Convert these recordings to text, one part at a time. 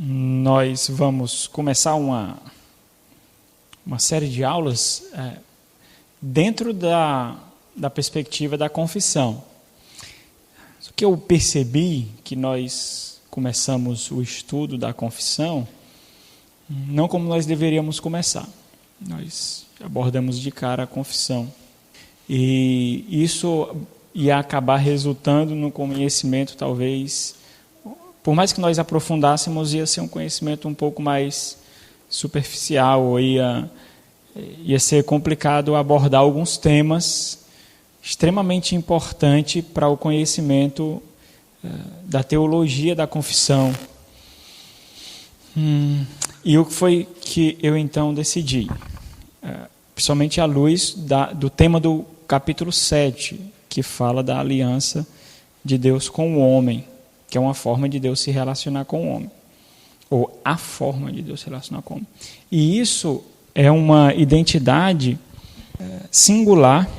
nós vamos começar uma série de aulas dentro da perspectiva da confissão. O que eu percebi que nós começamos o estudo da confissão, não como nós deveríamos começar. Nós abordamos de cara a confissão. E isso ia acabar resultando no conhecimento, talvez, por mais que nós aprofundássemos, ia ser um conhecimento um pouco mais superficial, ou ia ser complicado abordar alguns temas extremamente importantes para o conhecimento da teologia da confissão. E o que foi que eu então decidi? Principalmente à luz do tema do capítulo 7, que fala da aliança de Deus com o homem, que é uma forma de Deus se relacionar com o homem, ou a forma de Deus se relacionar com o homem. E isso é uma identidade singular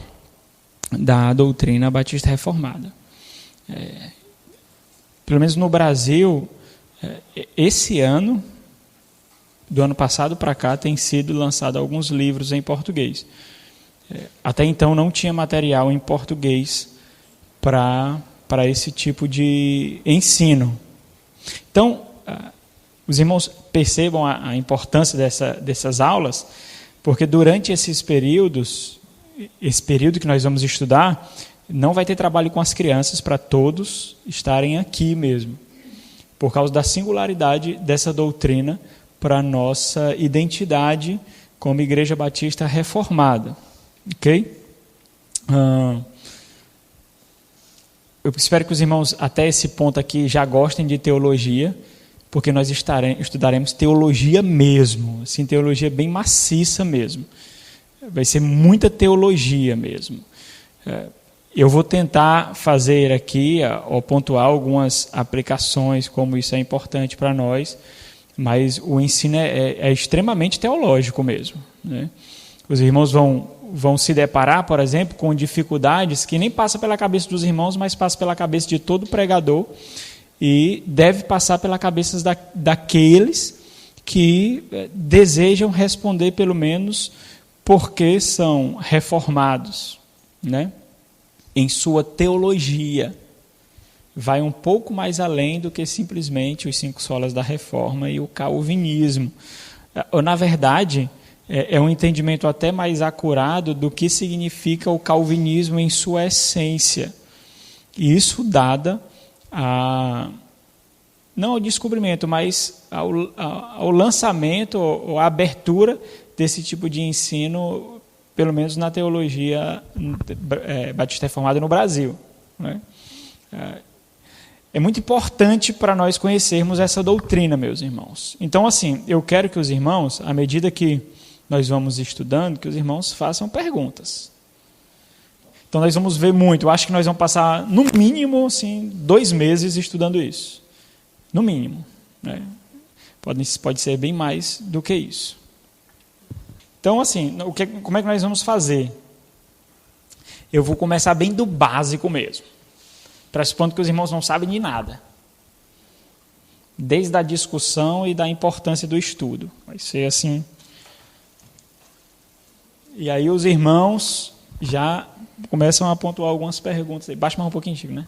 da doutrina batista reformada. Pelo menos no Brasil, esse ano, do ano passado para cá, tem sido lançado alguns livros em português. Até então não tinha material em português para esse tipo de ensino. Então, os irmãos percebam a importância dessas aulas, porque durante esses períodos, esse período que nós vamos estudar, não vai ter trabalho com as crianças para todos estarem aqui mesmo, por causa da singularidade dessa doutrina para a nossa identidade como Igreja Batista Reformada. Ok? Eu espero que os irmãos, até esse ponto aqui, já gostem de teologia, porque nós estudaremos teologia mesmo, assim, teologia bem maciça mesmo. Vai ser muita teologia mesmo. Eu vou tentar fazer aqui, ou pontuar algumas aplicações, como isso é importante para nós, mas o ensino é extremamente teológico mesmo, né? Os irmãos vão se deparar, por exemplo, com dificuldades que nem passa pela cabeça dos irmãos, mas passa pela cabeça de todo pregador e deve passar pela cabeça daqueles que desejam responder, pelo menos, porque são reformados, né? Em sua teologia. Vai um pouco mais além do que simplesmente os 5 solas da reforma e o calvinismo. Na verdade, é um entendimento até mais acurado do que significa o calvinismo em sua essência. E isso dada não ao descobrimento, mas ao lançamento, ou à abertura desse tipo de ensino, pelo menos na teologia batista reformada no Brasil, né? É muito importante para nós conhecermos essa doutrina, meus irmãos. Então, assim, eu quero que os irmãos, à medida que nós vamos estudando, que os irmãos façam perguntas. Então, nós vamos ver muito. Eu acho que nós vamos passar, no mínimo, assim, 2 meses estudando isso. No mínimo, né? Pode ser bem mais do que isso. Então, assim, como é que nós vamos fazer? Eu vou começar bem do básico mesmo, pressupondo que os irmãos não sabem de nada, desde a discussão e da importância do estudo. Vai ser assim. E aí os irmãos já começam a pontuar algumas perguntas. Baixa mais um pouquinho, Chico, né?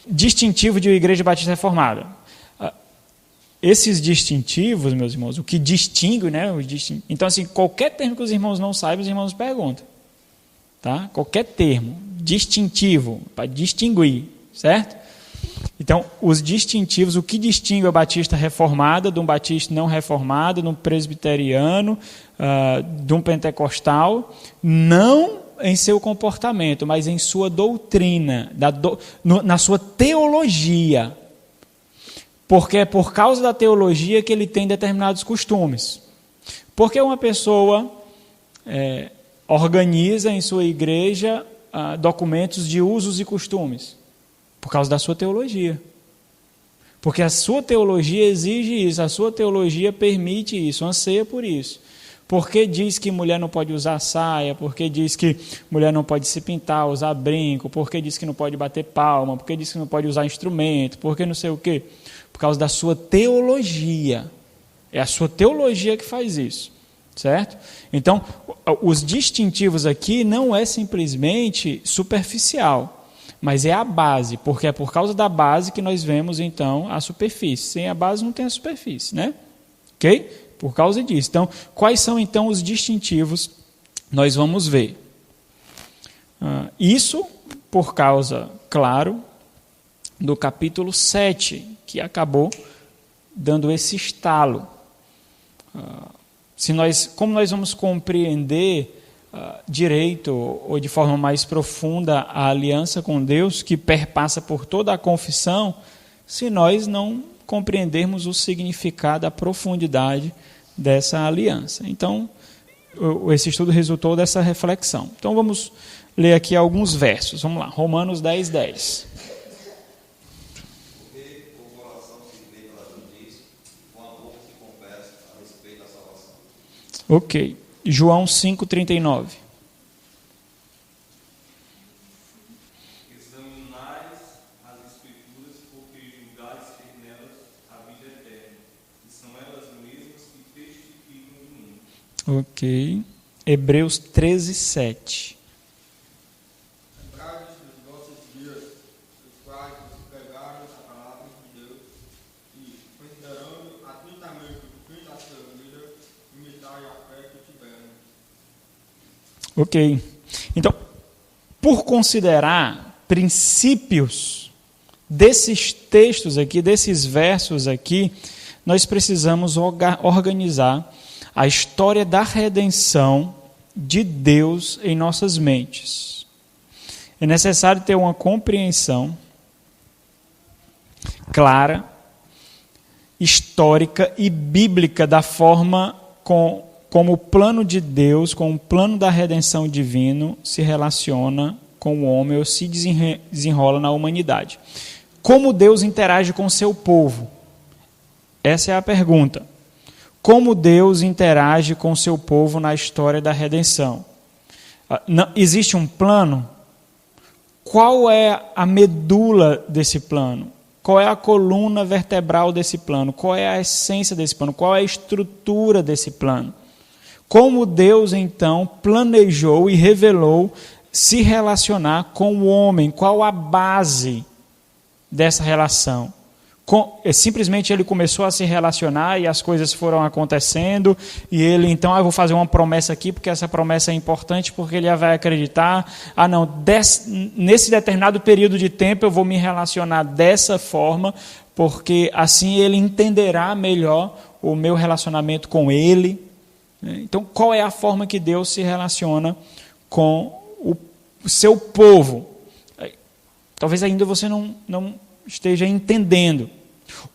Distintivo de Igreja Batista Reformada. Esses distintivos, meus irmãos, o que distingue, né? Então, assim, qualquer termo que os irmãos não saibam, os irmãos perguntam. Tá? Qualquer termo distintivo, para distinguir, certo? Então, os distintivos, o que distingue a Batista Reformada de um Batista não reformado, de um presbiteriano, de um pentecostal, não em seu comportamento, mas em sua doutrina, na sua teologia. Porque é por causa da teologia que ele tem determinados costumes. Porque uma pessoa organiza em sua igreja documentos de usos e costumes? Por causa da sua teologia. Porque a sua teologia exige isso, a sua teologia permite isso, anseia por isso. Porque diz que mulher não pode usar saia, porque diz que mulher não pode se pintar, usar brinco, porque diz que não pode bater palma, porque diz que não pode usar instrumento, porque não sei o quê. Por causa da sua teologia. É a sua teologia que faz isso, certo? Então, os distintivos aqui não é simplesmente superficial, mas é a base, porque é por causa da base que nós vemos, então, a superfície. Sem a base não tem a superfície, né? Ok? Por causa disso. Então, quais são, então, os distintivos? Nós vamos ver. Isso por causa, claro, do capítulo 7, que acabou dando esse estalo. Como nós vamos compreender direito ou de forma mais profunda a aliança com Deus, que perpassa por toda a confissão, se nós não compreendermos o significado, a profundidade dessa aliança. Então, esse estudo resultou dessa reflexão. Então, vamos ler aqui alguns versos. Vamos lá, Romanos 10, 10. Ok. João 5,39. Examinais as Escrituras, porque julgais ter nelas a vida eterna, e são elas mesmas que testificam de mim. Ok. Hebreus 13, 7. Lembrai-vos dos vossos dias, os quais vos pregaram a palavra de Deus, e, considerando atentamente o fim da sua vida, imitai a fé que tiveram. Ok. Então, por considerar princípios desses textos aqui, desses versos aqui, nós precisamos organizar a história da redenção de Deus em nossas mentes. É necessário ter uma compreensão clara, histórica e bíblica da forma como o plano de Deus, com o plano da redenção divino se relaciona com o homem ou se desenrola na humanidade. Como Deus interage com o seu povo? Essa é a pergunta. Como Deus interage com o seu povo na história da redenção? Existe um plano? Qual é a medula desse plano? Qual é a coluna vertebral desse plano? Qual é a essência desse plano? Qual é a estrutura desse plano? Como Deus, então, planejou e revelou se relacionar com o homem? Qual a base dessa relação? Simplesmente ele começou a se relacionar e as coisas foram acontecendo e ele, então, eu vou fazer uma promessa aqui porque essa promessa é importante, porque ele vai acreditar, nesse determinado período de tempo eu vou me relacionar dessa forma, porque assim ele entenderá melhor o meu relacionamento com ele. Então, qual é a forma que Deus se relaciona com o seu povo? Talvez ainda você não esteja entendendo.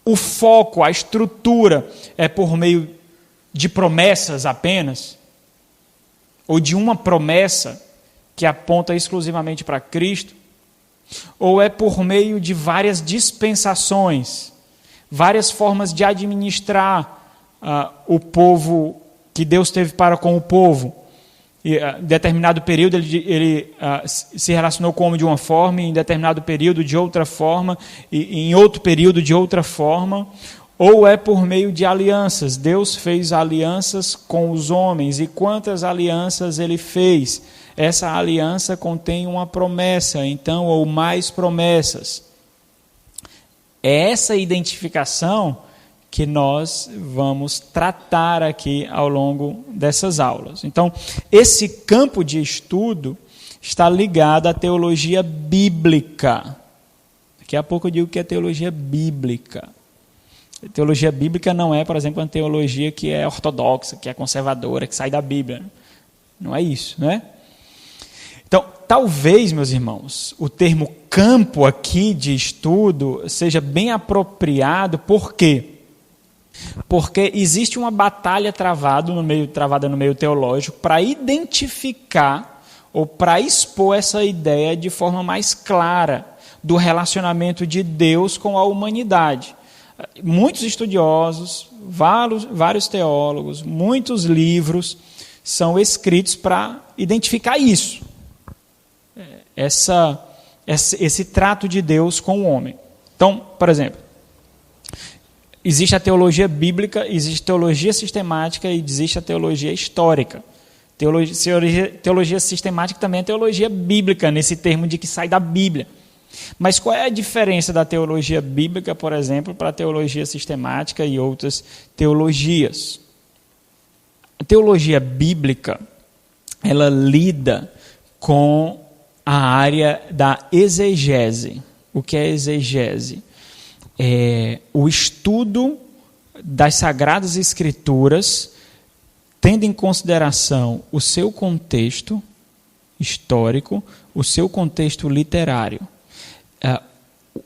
O foco, a estrutura é por meio de promessas apenas? Ou de uma promessa que aponta exclusivamente para Cristo? Ou é por meio de várias dispensações, várias formas de administrar o povo que Deus teve para com o povo? Em determinado período ele se relacionou com o homem de uma forma, em determinado período de outra forma, e em outro período de outra forma, ou é por meio de alianças? Deus fez alianças com os homens, e quantas alianças ele fez? Essa aliança contém uma promessa, então, ou mais promessas. É essa identificação que nós vamos tratar aqui ao longo dessas aulas. Então, esse campo de estudo está ligado à teologia bíblica. Daqui a pouco eu digo que é teologia bíblica. A teologia bíblica não é, por exemplo, uma teologia que é ortodoxa, que é conservadora, que sai da Bíblia. Não é isso, não é? Então, talvez, meus irmãos, o termo campo aqui de estudo seja bem apropriado, por quê? Porque existe uma batalha travada no meio teológico para identificar ou para expor essa ideia de forma mais clara do relacionamento de Deus com a humanidade. Muitos estudiosos, vários teólogos, muitos livros são escritos para identificar isso. Esse trato de Deus com o homem. Então, por exemplo, existe a teologia bíblica, existe teologia sistemática e existe a teologia histórica. Teologia sistemática também é teologia bíblica, nesse termo de que sai da Bíblia. Mas qual é a diferença da teologia bíblica, por exemplo, para a teologia sistemática e outras teologias? A teologia bíblica, ela lida com a área da exegese. O que é exegese? É o estudo das Sagradas Escrituras, tendo em consideração o seu contexto histórico, o seu contexto literário.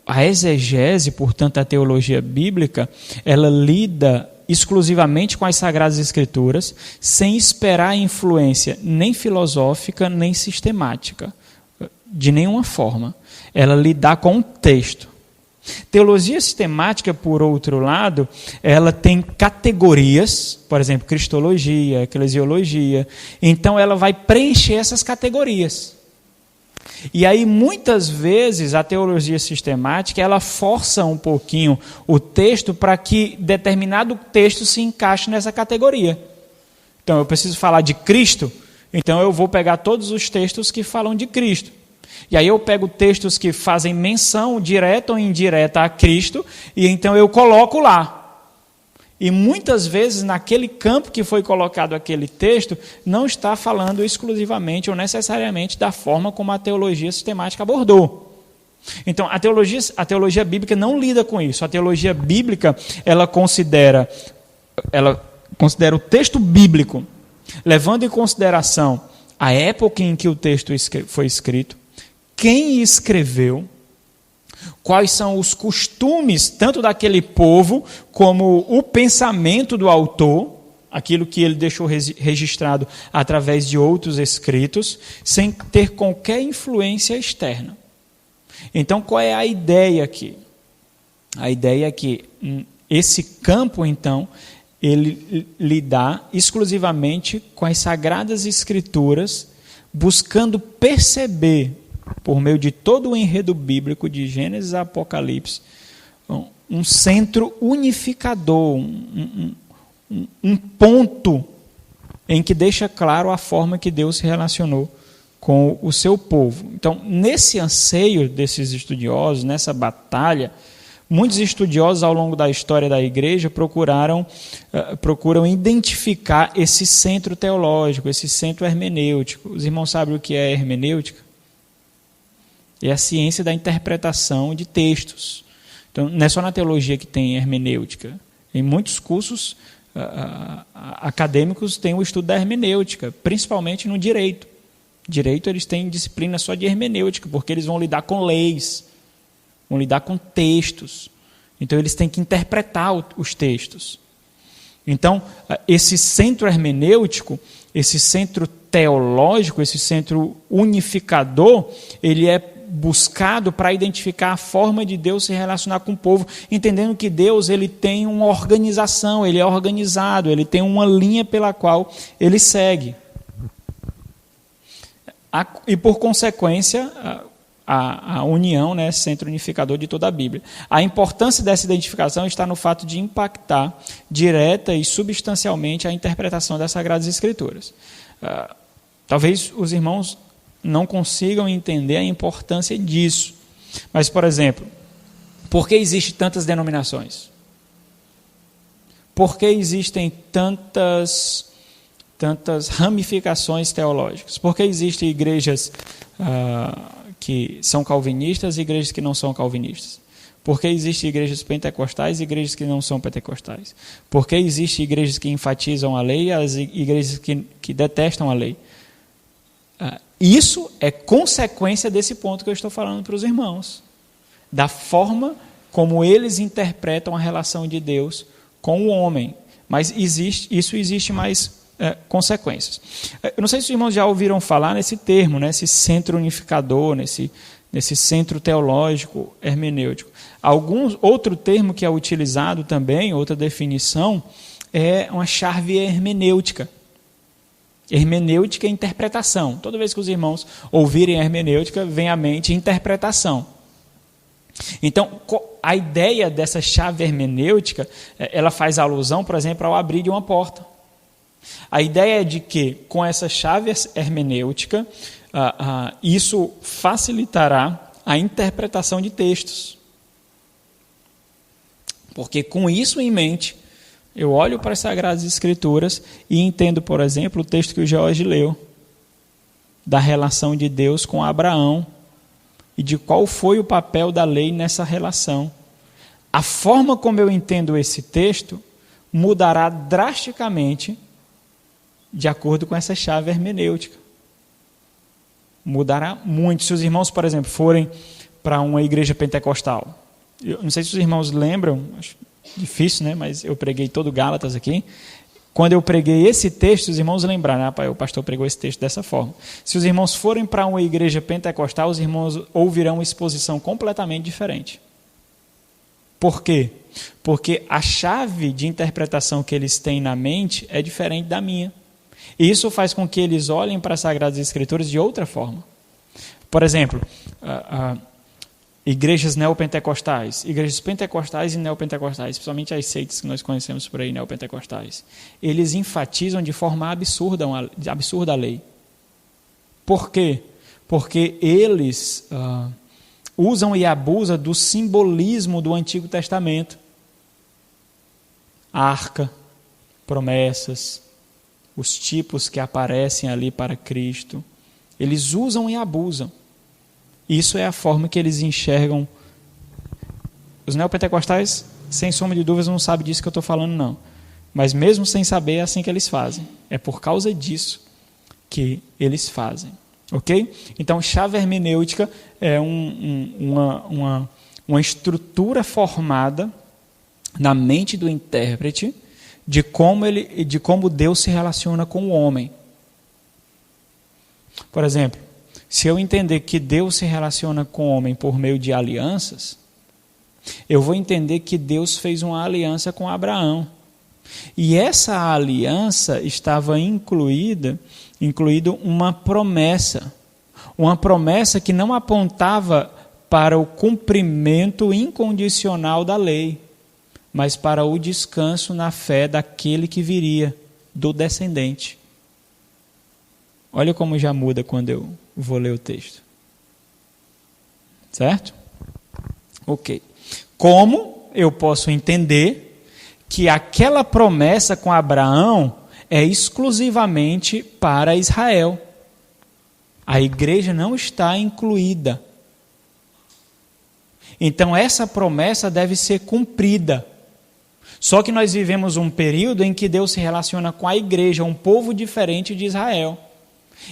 A exegese, portanto, a teologia bíblica, ela lida exclusivamente com as Sagradas Escrituras, sem esperar a influência nem filosófica, nem sistemática, de nenhuma forma. Ela lida com o texto. Teologia sistemática, por outro lado, ela tem categorias, por exemplo, cristologia, eclesiologia, então ela vai preencher essas categorias. E aí, muitas vezes, a teologia sistemática, ela força um pouquinho o texto para que determinado texto se encaixe nessa categoria. Então, eu preciso falar de Cristo, então eu vou pegar todos os textos que falam de Cristo. E aí eu pego textos que fazem menção direta ou indireta a Cristo, e então eu coloco lá. E muitas vezes, naquele campo que foi colocado aquele texto, não está falando exclusivamente ou necessariamente da forma como a teologia sistemática abordou. Então, a teologia bíblica não lida com isso. A teologia bíblica, ela considera o texto bíblico, levando em consideração a época em que o texto foi escrito, quem escreveu, quais são os costumes, tanto daquele povo, como o pensamento do autor, aquilo que ele deixou registrado através de outros escritos, sem ter qualquer influência externa. Então, qual é a ideia aqui? A ideia é que esse campo, então, ele lidar exclusivamente com as Sagradas Escrituras, buscando perceber, por meio de todo o enredo bíblico, de Gênesis a Apocalipse, um centro unificador, um ponto em que deixa claro a forma que Deus se relacionou com o seu povo. Então, nesse anseio desses estudiosos, nessa batalha, muitos estudiosos ao longo da história da igreja procuram identificar esse centro teológico, esse centro hermenêutico. Os irmãos sabem o que é hermenêutica? É a ciência da interpretação de textos. Então, não é só na teologia que tem hermenêutica. Em muitos cursos acadêmicos tem o estudo da hermenêutica, principalmente no direito. Direito, eles têm disciplina só de hermenêutica, porque eles vão lidar com leis, vão lidar com textos. Então, eles têm que interpretar os textos. Então, esse centro hermenêutico, esse centro teológico, esse centro unificador, ele é buscado para identificar a forma de Deus se relacionar com o povo, entendendo que Deus ele tem uma organização, ele é organizado, ele tem uma linha pela qual ele segue. E, por consequência, a união, né, centro unificador de toda a Bíblia. A importância dessa identificação está no fato de impactar direta e substancialmente a interpretação das Sagradas Escrituras. Talvez os irmãos não consigam entender a importância disso. Mas, por exemplo, por que existem tantas denominações? Por que existem tantas ramificações teológicas? Por que existem igrejas que são calvinistas e igrejas que não são calvinistas? Por que existem igrejas pentecostais e igrejas que não são pentecostais? Por que existem igrejas que enfatizam a lei e as igrejas que detestam a lei? Isso é consequência desse ponto que eu estou falando para os irmãos, da forma como eles interpretam a relação de Deus com o homem. Mas existe mais consequências. Eu não sei se os irmãos já ouviram falar nesse termo, nesse centro unificador, nesse centro teológico hermenêutico. Outro termo que é utilizado também, outra definição, é uma chave hermenêutica. Hermenêutica é interpretação. Toda vez que os irmãos ouvirem hermenêutica, vem à mente interpretação. Então, a ideia dessa chave hermenêutica, ela faz alusão, por exemplo, ao abrir de uma porta. A ideia é de que, com essa chave hermenêutica, isso facilitará a interpretação de textos. Porque, com isso em mente, eu olho para as Sagradas Escrituras e entendo, por exemplo, o texto que o Jorge leu, da relação de Deus com Abraão e de qual foi o papel da lei nessa relação. A forma como eu entendo esse texto mudará drasticamente de acordo com essa chave hermenêutica. Mudará muito. Se os irmãos, por exemplo, forem para uma igreja pentecostal, eu não sei se os irmãos lembram, acho difícil, né? Mas eu preguei todo Gálatas aqui. Quando eu preguei esse texto, os irmãos lembraram, o pastor pregou esse texto dessa forma. Se os irmãos forem para uma igreja pentecostal, os irmãos ouvirão uma exposição completamente diferente. Por quê? Porque a chave de interpretação que eles têm na mente é diferente da minha. E isso faz com que eles olhem para as Sagradas Escrituras de outra forma. Por exemplo, igrejas neopentecostais e neopentecostais, principalmente as seitas que nós conhecemos por aí, neopentecostais, eles enfatizam de forma absurda a lei. Por quê? Porque eles usam e abusam do simbolismo do Antigo Testamento. Arca, promessas, os tipos que aparecem ali para Cristo. Eles usam e abusam. Isso é a forma que eles enxergam. Os neopentecostais, sem sombra de dúvidas, não sabem disso que eu estou falando, não. Mas mesmo sem saber, é assim que eles fazem. É por causa disso que eles fazem. Ok? Então, chave hermenêutica é uma estrutura formada na mente do intérprete de como Deus se relaciona com o homem. Por exemplo, se eu entender que Deus se relaciona com o homem por meio de alianças, eu vou entender que Deus fez uma aliança com Abraão. E essa aliança estava incluído uma promessa que não apontava para o cumprimento incondicional da lei, mas para o descanso na fé daquele que viria, do descendente. Olha como já muda quando eu vou ler o texto. Certo? Ok. Como eu posso entender que aquela promessa com Abraão é exclusivamente para Israel? A igreja não está incluída. Então essa promessa deve ser cumprida. Só que nós vivemos um período em que Deus se relaciona com a igreja, um povo diferente de Israel.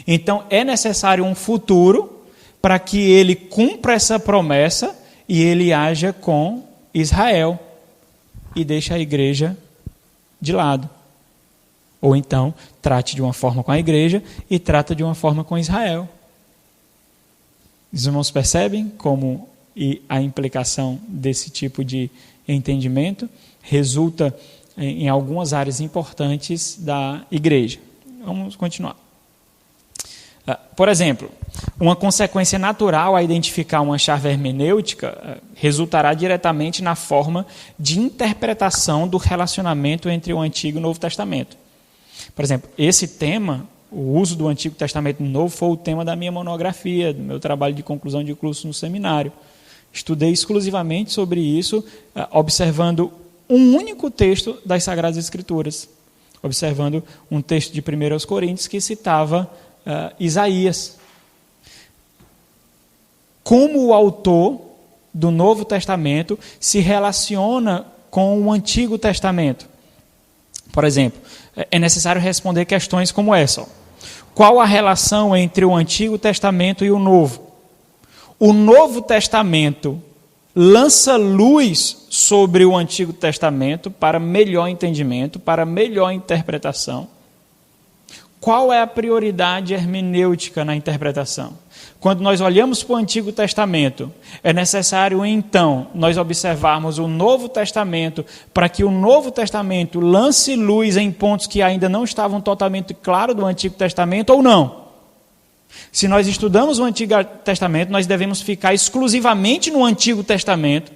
Então é necessário um futuro para que ele cumpra essa promessa e ele haja com Israel e deixe a igreja de lado. Ou então trate de uma forma com a igreja e trata de uma forma com Israel. Os irmãos percebem como a implicação desse tipo de entendimento resulta em algumas áreas importantes da igreja. Vamos continuar. Por exemplo, uma consequência natural a identificar uma chave hermenêutica resultará diretamente na forma de interpretação do relacionamento entre o Antigo e o Novo Testamento. Por exemplo, esse tema, o uso do Antigo Testamento no Novo, foi o tema da minha monografia, do meu trabalho de conclusão de curso no seminário. Estudei exclusivamente sobre isso, observando um único texto das Sagradas Escrituras, observando um texto de 1 Coríntios que citava Isaías. Como o autor do Novo Testamento se relaciona com o Antigo Testamento? Por exemplo, é necessário responder questões como essa. Qual a relação entre o Antigo Testamento e o Novo? O Novo Testamento lança luz sobre o Antigo Testamento para melhor entendimento, para melhor interpretação. Qual é a prioridade hermenêutica na interpretação? Quando nós olhamos para o Antigo Testamento, é necessário, então, nós observarmos o Novo Testamento para que o Novo Testamento lance luz em pontos que ainda não estavam totalmente claros do Antigo Testamento ou não? Se nós estudamos o Antigo Testamento, nós devemos ficar exclusivamente no Antigo Testamento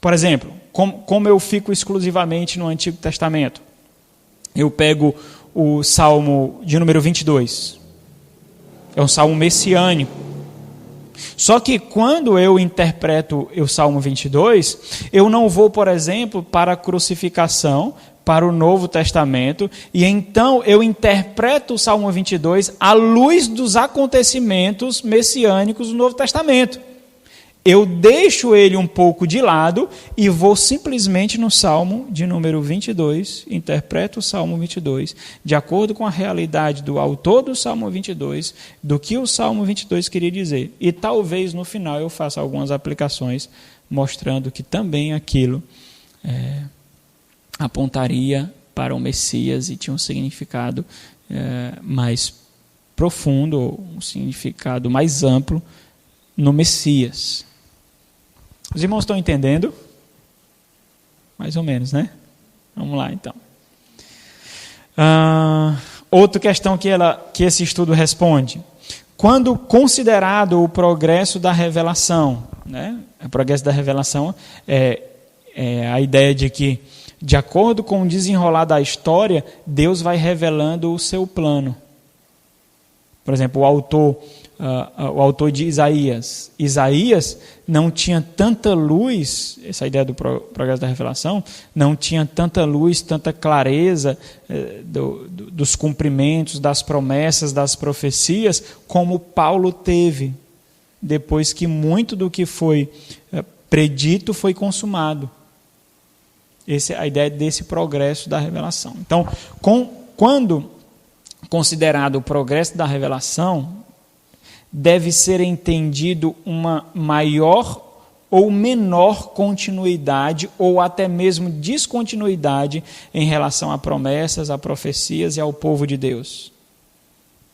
Por exemplo, como eu fico exclusivamente no Antigo Testamento? Eu pego o Salmo de número 22. É um salmo messiânico. Só que quando eu interpreto o Salmo 22, eu não vou, por exemplo, para a crucificação, para o Novo Testamento, e então eu interpreto o Salmo 22 à luz dos acontecimentos messiânicos do Novo Testamento. Eu deixo ele um pouco de lado e vou simplesmente no Salmo de número 22, interpreto o Salmo 22, de acordo com a realidade do autor do Salmo 22, do que o Salmo 22 queria dizer. E talvez no final eu faça algumas aplicações, mostrando que também aquilo apontaria para o Messias e tinha um significado mais profundo, um significado mais amplo no Messias. Os irmãos estão entendendo? Mais ou menos, né? Vamos lá, então. Outra questão que esse estudo responde. Quando considerado o progresso da revelação, né? O progresso da revelação é a ideia de que, de acordo com o desenrolar da história, Deus vai revelando o seu plano. Por exemplo, o autor de Isaías. Isaías não tinha tanta luz, essa ideia do progresso da revelação, não tinha tanta luz, tanta clareza dos cumprimentos, das promessas, das profecias, como Paulo teve, depois que muito do que foi predito foi consumado. Essa é a ideia desse progresso da revelação. Então, quando considerado o progresso da revelação, deve ser entendido uma maior ou menor continuidade ou até mesmo descontinuidade em relação a promessas, a profecias e ao povo de Deus.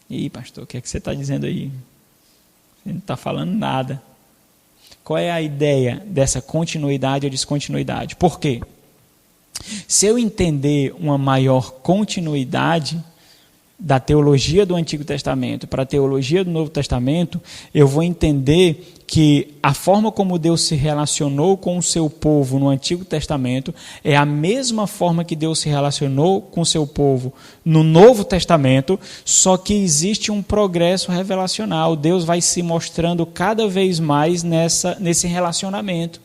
Ih, pastor, o que é que você está dizendo aí? Você não está falando nada. Qual é a ideia dessa continuidade ou descontinuidade? Por quê? Se eu entender uma maior continuidade da teologia do Antigo Testamento para a teologia do Novo Testamento, eu vou entender que a forma como Deus se relacionou com o seu povo no Antigo Testamento é a mesma forma que Deus se relacionou com o seu povo no Novo Testamento, só que existe um progresso revelacional. Deus vai se mostrando cada vez mais nesse relacionamento.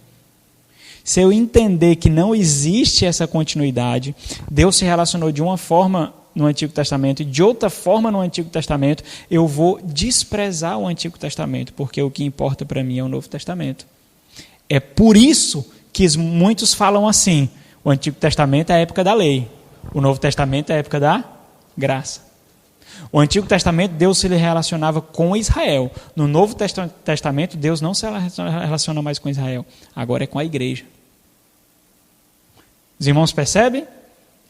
Se eu entender que não existe essa continuidade, Deus se relacionou de uma forma no Antigo Testamento e de outra forma no Antigo Testamento, eu vou desprezar o Antigo Testamento, porque o que importa para mim é o Novo Testamento. É por isso que muitos falam assim: o Antigo Testamento é a época da lei, o Novo Testamento é a época da graça. O Antigo Testamento, Deus se relacionava com Israel. No Novo Testamento, Deus não se relaciona mais com Israel, agora é com a igreja. Os irmãos percebem?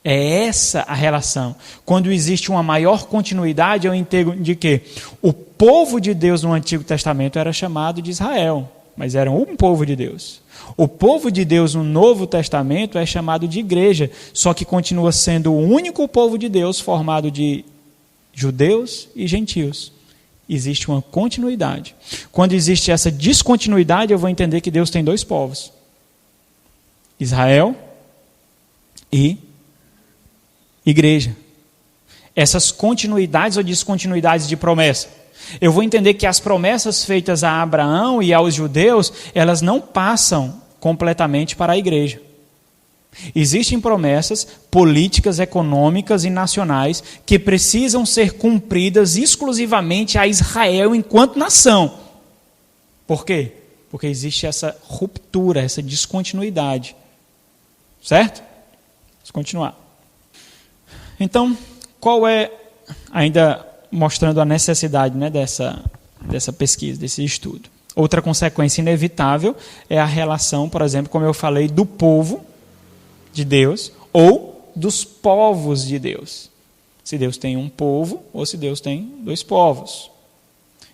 É essa a relação. Quando existe uma maior continuidade, eu entendo de que o povo de Deus no Antigo Testamento era chamado de Israel, mas era um povo de Deus. O povo de Deus no Novo Testamento é chamado de igreja, só que continua sendo o único povo de Deus formado de judeus e gentios. Existe uma continuidade. Quando existe essa descontinuidade, eu vou entender que Deus tem dois povos: Israel e igreja. Essas continuidades ou descontinuidades de promessa. Eu vou entender que as promessas feitas a Abraão e aos judeus, elas não passam completamente para a igreja. Existem promessas políticas, econômicas e nacionais que precisam ser cumpridas exclusivamente a Israel enquanto nação. Por quê? Porque existe essa ruptura, essa descontinuidade. Certo? Vamos continuar. Então, qual é, ainda mostrando a necessidade, né, dessa pesquisa, desse estudo? Outra consequência inevitável é a relação, por exemplo, como eu falei, do povo de Deus ou dos povos de Deus. Se Deus tem um povo ou se Deus tem dois povos.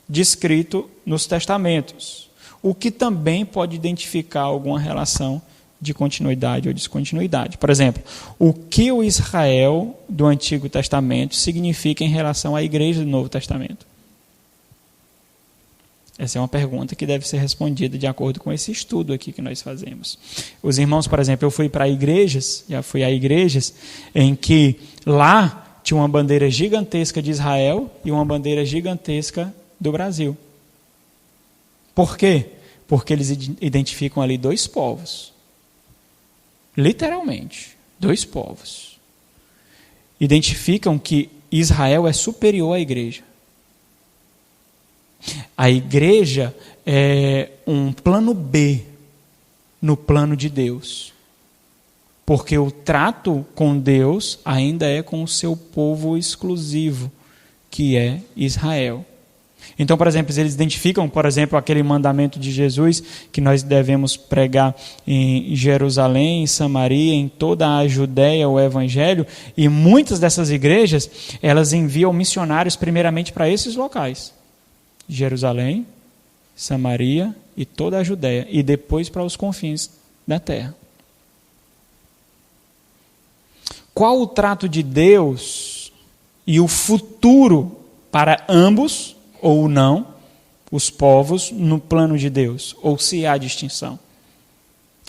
Descrito nos testamentos. O que também pode identificar alguma relação de continuidade ou descontinuidade. Por exemplo, o que o Israel do Antigo Testamento significa em relação à igreja do Novo Testamento? Essa é uma pergunta que deve ser respondida de acordo com esse estudo aqui que nós fazemos. Os irmãos, por exemplo, eu fui para igrejas, já fui a igrejas, em que lá tinha uma bandeira gigantesca de Israel e uma bandeira gigantesca do Brasil. Por quê? Porque eles identificam ali dois povos. Literalmente, dois povos. Identificam que Israel é superior à igreja. A igreja é um plano B no plano de Deus. Porque o trato com Deus ainda é com o seu povo exclusivo, que é Israel. Então, por exemplo, eles identificam, por exemplo, aquele mandamento de Jesus que nós devemos pregar em Jerusalém, em Samaria, em toda a Judéia, o Evangelho, e muitas dessas igrejas, elas enviam missionários primeiramente para esses locais. Jerusalém, Samaria e toda a Judéia, e depois para os confins da terra. Qual o trato de Deus e o futuro para ambos, ou não, os povos no plano de Deus, ou se há distinção?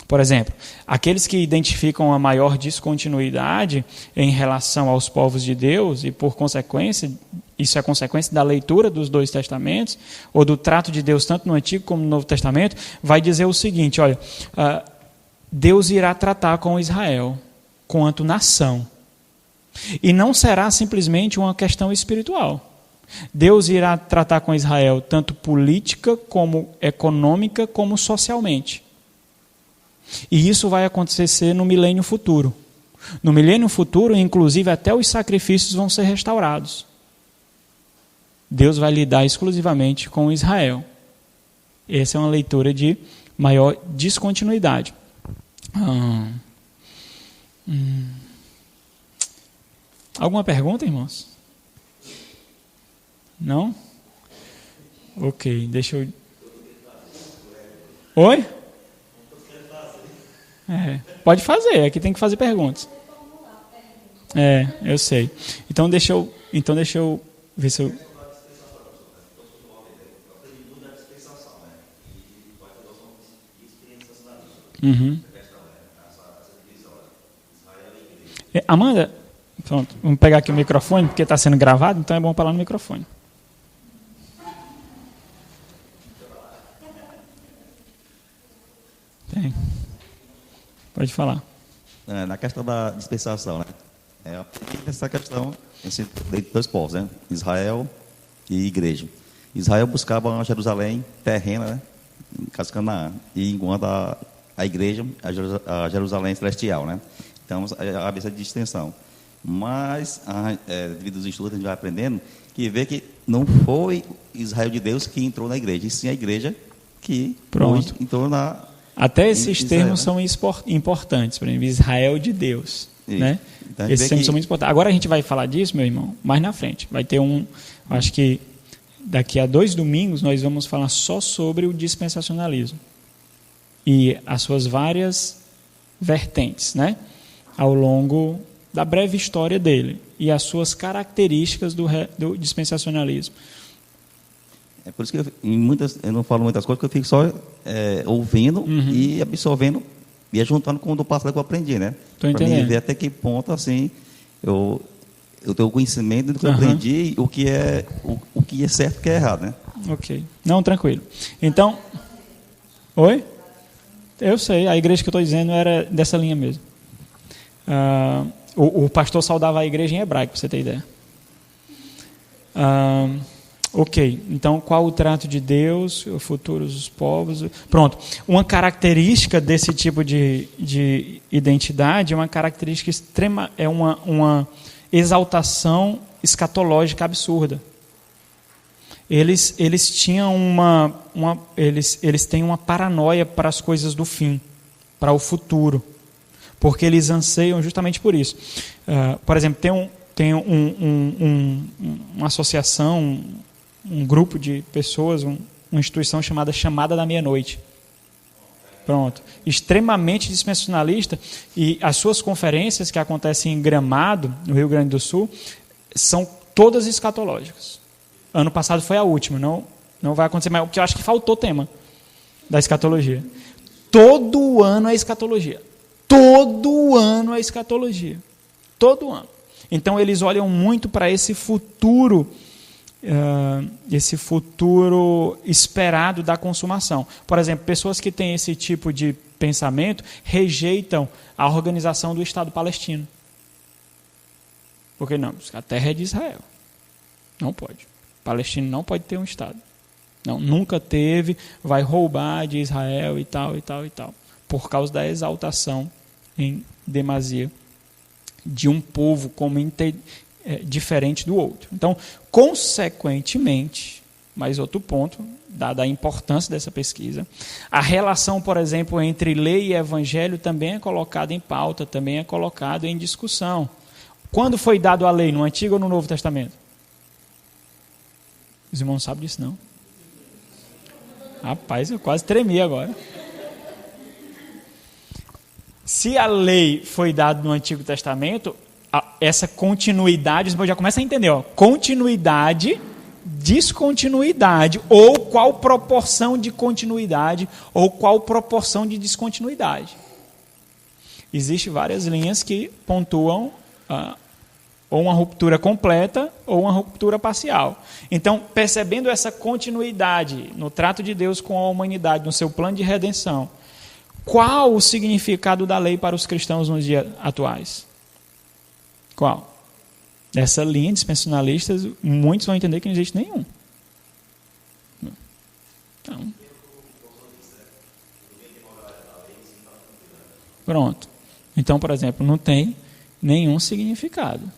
Por exemplo, aqueles que identificam a maior descontinuidade em relação aos povos de Deus, e por consequência, isso é consequência da leitura dos dois testamentos, ou do trato de Deus tanto no Antigo como no Novo Testamento, vai dizer o seguinte, olha, Deus irá tratar com Israel quanto nação, e não será simplesmente uma questão espiritual. Deus irá tratar com Israel tanto política, como econômica, como socialmente. E isso vai acontecer no milênio futuro. No milênio futuro, inclusive, até os sacrifícios vão ser restaurados. Deus vai lidar exclusivamente com Israel. Essa é uma leitura de maior descontinuidade. Alguma pergunta, irmãos? Não? Ok, deixa eu... Oi? Pode fazer, aqui tem que fazer perguntas. Eu sei. Então deixa eu ver se eu... Uhum. Amanda, pronto, vamos pegar aqui o microfone, porque está sendo gravado, então é bom falar no microfone. Tem. Pode falar. Na questão da dispensação, né? Essa questão entre dois povos, né? Israel e igreja. Israel buscava Jerusalém terrena, né? Em casa de Canaã, e enquanto a igreja, a Jerusalém celestial, né? Então, havia essa distinção. Mas, devido aos estudos, a gente vai aprendendo que vê que não foi Israel de Deus que entrou na igreja, e sim a igreja que entrou na... Até esses termos são importantes, por exemplo, Israel de Deus. Né? Então, esses termos são muito importantes. Agora a gente vai falar disso, meu irmão, mais na frente. Vai ter acho que daqui a 2 domingos nós vamos falar só sobre o dispensacionalismo e as suas várias vertentes, né? Ao longo da breve história dele e as suas características do dispensacionalismo. É por isso que eu não falo muitas coisas, porque eu fico só ouvindo e absorvendo e juntando com o do passado que eu aprendi, né? Estou entendendo. Para ver até que ponto, assim, eu tenho conhecimento do que eu aprendi, o que é certo e o que é errado, né? Ok. Não, tranquilo. Então, oi? Eu sei, a igreja que eu estou dizendo era dessa linha mesmo. O pastor saudava a igreja em hebraico, para você ter ideia. Ok, então qual o trato de Deus, o futuro dos povos? Pronto, uma característica desse tipo de identidade é uma característica extrema, é uma exaltação escatológica absurda. Eles tinham eles têm uma paranoia para as coisas do fim, para o futuro, porque eles anseiam justamente por isso. Por exemplo, tem uma associação, um grupo de pessoas, uma instituição chamada da Meia-Noite. Pronto. Extremamente dispensacionalista, e as suas conferências que acontecem em Gramado, no Rio Grande do Sul, são todas escatológicas. Ano passado foi a última, Não vai acontecer mais, porque eu acho que faltou tema da escatologia. Todo ano é escatologia. Todo ano é escatologia. Todo ano. Então, eles olham muito para esse futuro esperado da consumação. Por exemplo, pessoas que têm esse tipo de pensamento rejeitam a organização do Estado palestino. Porque não, a terra é de Israel. Não pode. O palestino não pode ter um Estado. Não, nunca teve, vai roubar de Israel e tal, e tal, e tal. Por causa da exaltação em demasia de um povo como diferente do outro. Então, consequentemente, mais outro ponto, dada a importância dessa pesquisa, a relação, por exemplo, entre lei e evangelho também é colocada em pauta, também é colocada em discussão. Quando foi dado a lei, no Antigo ou no Novo Testamento? Os irmãos não sabem disso, não? Rapaz, eu quase tremi agora. Se a lei foi dada no Antigo Testamento, essa continuidade, os irmãos já começam a entender, ó, continuidade, descontinuidade, ou qual proporção de continuidade, ou qual proporção de descontinuidade. Existem várias linhas que pontuam ou uma ruptura completa ou uma ruptura parcial. Então, percebendo essa continuidade no trato de Deus com a humanidade, no seu plano de redenção, qual o significado da lei para os cristãos nos dias atuais? Qual? Essa linha dispensacionalista, muitos vão entender que não existe nenhum. Então, pronto. Então, por exemplo, não tem nenhum significado.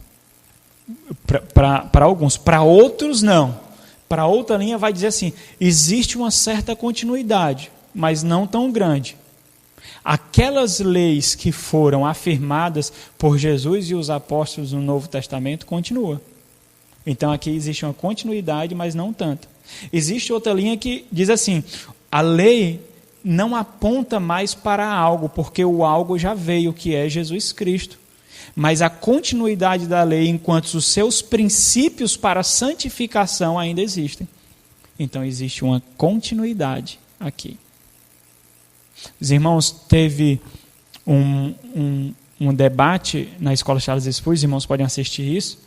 Para alguns. Para outros, não. Para outra linha vai dizer assim, existe uma certa continuidade, mas não tão grande. Aquelas leis que foram afirmadas por Jesus e os apóstolos no Novo Testamento continuam. Então aqui existe uma continuidade, mas não tanta. Existe outra linha que diz assim, a lei não aponta mais para algo, porque o algo já veio, que é Jesus Cristo. Mas a continuidade da lei, enquanto os seus princípios para a santificação ainda existem. Então existe uma continuidade aqui. Os irmãos, teve um debate na Escola Charles Spurgeon, os irmãos podem assistir isso,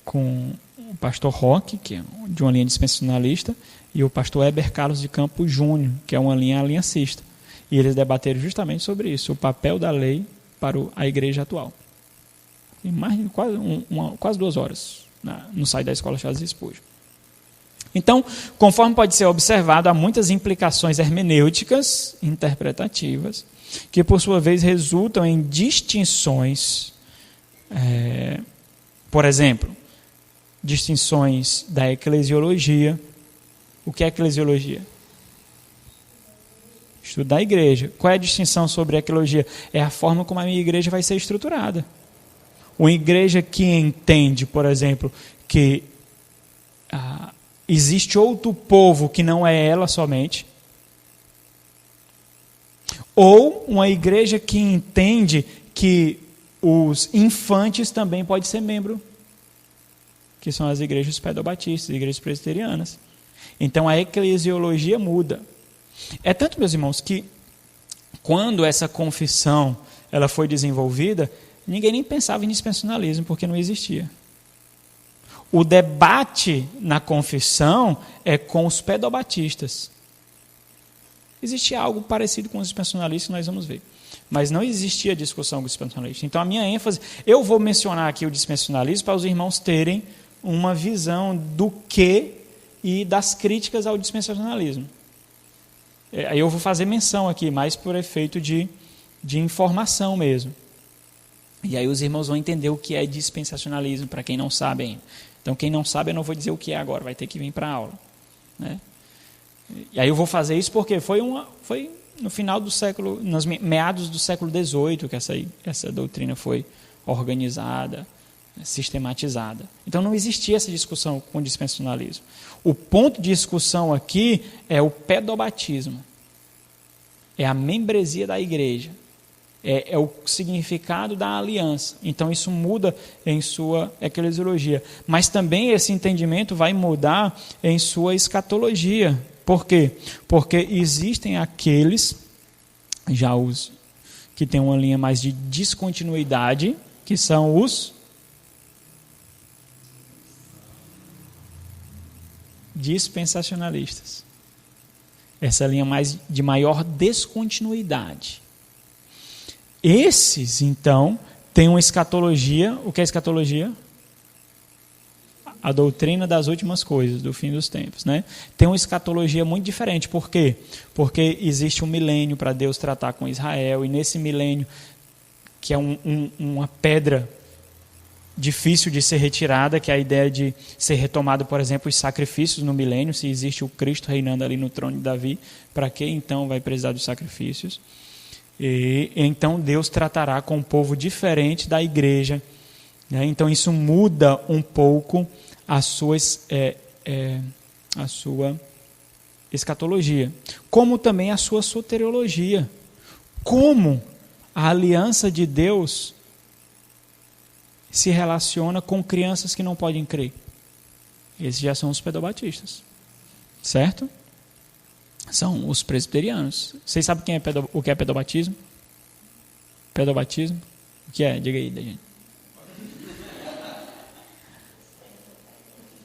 com o pastor Roque, que é de uma linha dispensacionalista, e o pastor Heber Carlos de Campos Júnior, que é uma linha aliancista. E eles debateram justamente sobre isso, o papel da lei para a igreja atual. Em quase 2 horas no site da Escola Charles Spurgeon. Então, conforme pode ser observado, há muitas implicações hermenêuticas, interpretativas, que por sua vez resultam em distinções, por exemplo, distinções da eclesiologia. O que é eclesiologia? Estudo da igreja. Qual é a distinção sobre a eclesiologia? É a forma como a minha igreja vai ser estruturada. Uma igreja que entende, por exemplo, que existe outro povo que não é ela somente. Ou uma igreja que entende que os infantes também podem ser membro, que são as igrejas pedobatistas, igrejas presbiterianas. Então a eclesiologia muda. É tanto, meus irmãos, que quando essa confissão ela foi desenvolvida, ninguém nem pensava em dispensacionalismo, porque não existia. O debate na confissão é com os pedobatistas. Existe algo parecido com os dispensacionalistas que nós vamos ver. Mas não existia discussão com os dispensacionalistas. Então a minha ênfase, eu vou mencionar aqui o dispensacionalismo para os irmãos terem uma visão do que e das críticas ao dispensacionalismo. Aí eu vou fazer menção aqui, mais por efeito de informação mesmo. E aí os irmãos vão entender o que é dispensacionalismo, para quem não sabe ainda. Então, quem não sabe, eu não vou dizer o que é agora, vai ter que vir para a aula. Né? E aí eu vou fazer isso porque foi no final do século, nos meados do século XVIII, que essa doutrina foi organizada, sistematizada. Então, não existia essa discussão com o dispensacionalismo. O ponto de discussão aqui é o pedobatismo. É a membresia da igreja. É o significado da aliança. Então, isso muda em sua eclesiologia. Mas também esse entendimento vai mudar em sua escatologia. Por quê? Porque existem aqueles, já os que têm uma linha mais de descontinuidade, que são os dispensacionalistas. Essa linha mais de maior descontinuidade. Esses, então, têm uma escatologia. O que é escatologia? A doutrina das últimas coisas, do fim dos tempos, né? Tem uma escatologia muito diferente. Por quê? Porque existe um milênio para Deus tratar com Israel, e nesse milênio, que é uma pedra difícil de ser retirada, que é a ideia de ser retomado, por exemplo, os sacrifícios no milênio. Se existe o Cristo reinando ali no trono de Davi, para que então vai precisar dos sacrifícios? E então Deus tratará com um povo diferente da igreja, né? Então isso muda um pouco a sua escatologia, como também a sua soteriologia. Como a aliança de Deus se relaciona com crianças que não podem crer. Esses já são os pedobatistas, certo? São os presbiterianos. Vocês sabem o que é pedobatismo? Pedobatismo? O que é? Diga aí, gente.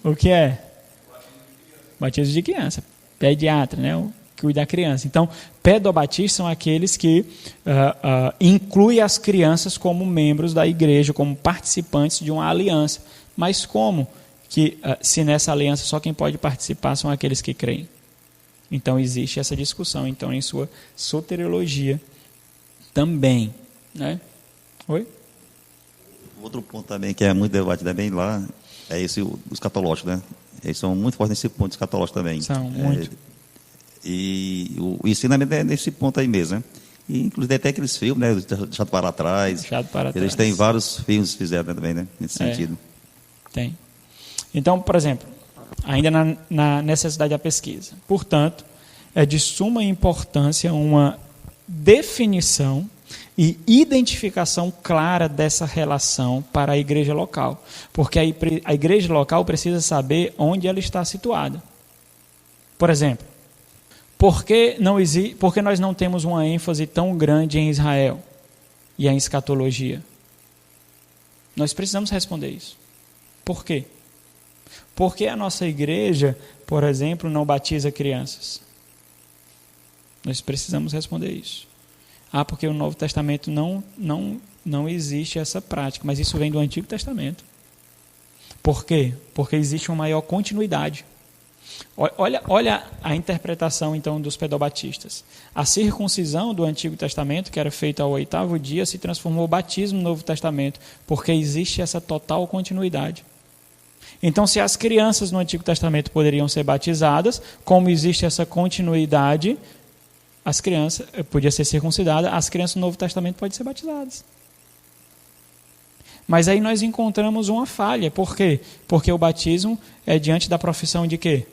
O que é? Batismo de criança. Pediatra, né? O que cuida da criança. Então, pedobatistas são aqueles que incluem as crianças como membros da igreja, como participantes de uma aliança. Mas como que, se nessa aliança só quem pode participar são aqueles que creem? Então, existe essa discussão, então, em sua soteriologia também, né? Oi? Outro ponto também que é muito debatido também lá, é esse, os escatológicos, né? Eles são muito fortes nesse ponto escatológico também. São, muito. E o ensinamento é nesse ponto aí mesmo, né? E, inclusive, até aqueles filmes, né? Deixado para trás. Deixado para trás. Eles têm vários filmes que fizeram também, né? Nesse sentido. Tem. Então, por exemplo, ainda na necessidade da pesquisa. Portanto, é de suma importância uma definição e identificação clara dessa relação para a igreja local. Porque a igreja local precisa saber onde ela está situada. Por exemplo, por que nós não temos uma ênfase tão grande em Israel e em escatologia? Nós precisamos responder isso. Por quê? Porque a nossa igreja, por exemplo, não batiza crianças? Nós precisamos responder isso. Porque o Novo Testamento não existe essa prática, mas isso vem do Antigo Testamento. Por quê? Porque existe uma maior continuidade. Olha a interpretação, então, dos pedobatistas. A circuncisão do Antigo Testamento, que era feita ao 8º dia, se transformou em batismo no Novo Testamento, porque existe essa total continuidade. Então, se as crianças no Antigo Testamento poderiam ser batizadas, como existe essa continuidade, as crianças podia ser circuncidada, as crianças no Novo Testamento podem ser batizadas. Mas aí nós encontramos uma falha. Por quê? Porque o batismo é diante da profissão de quê?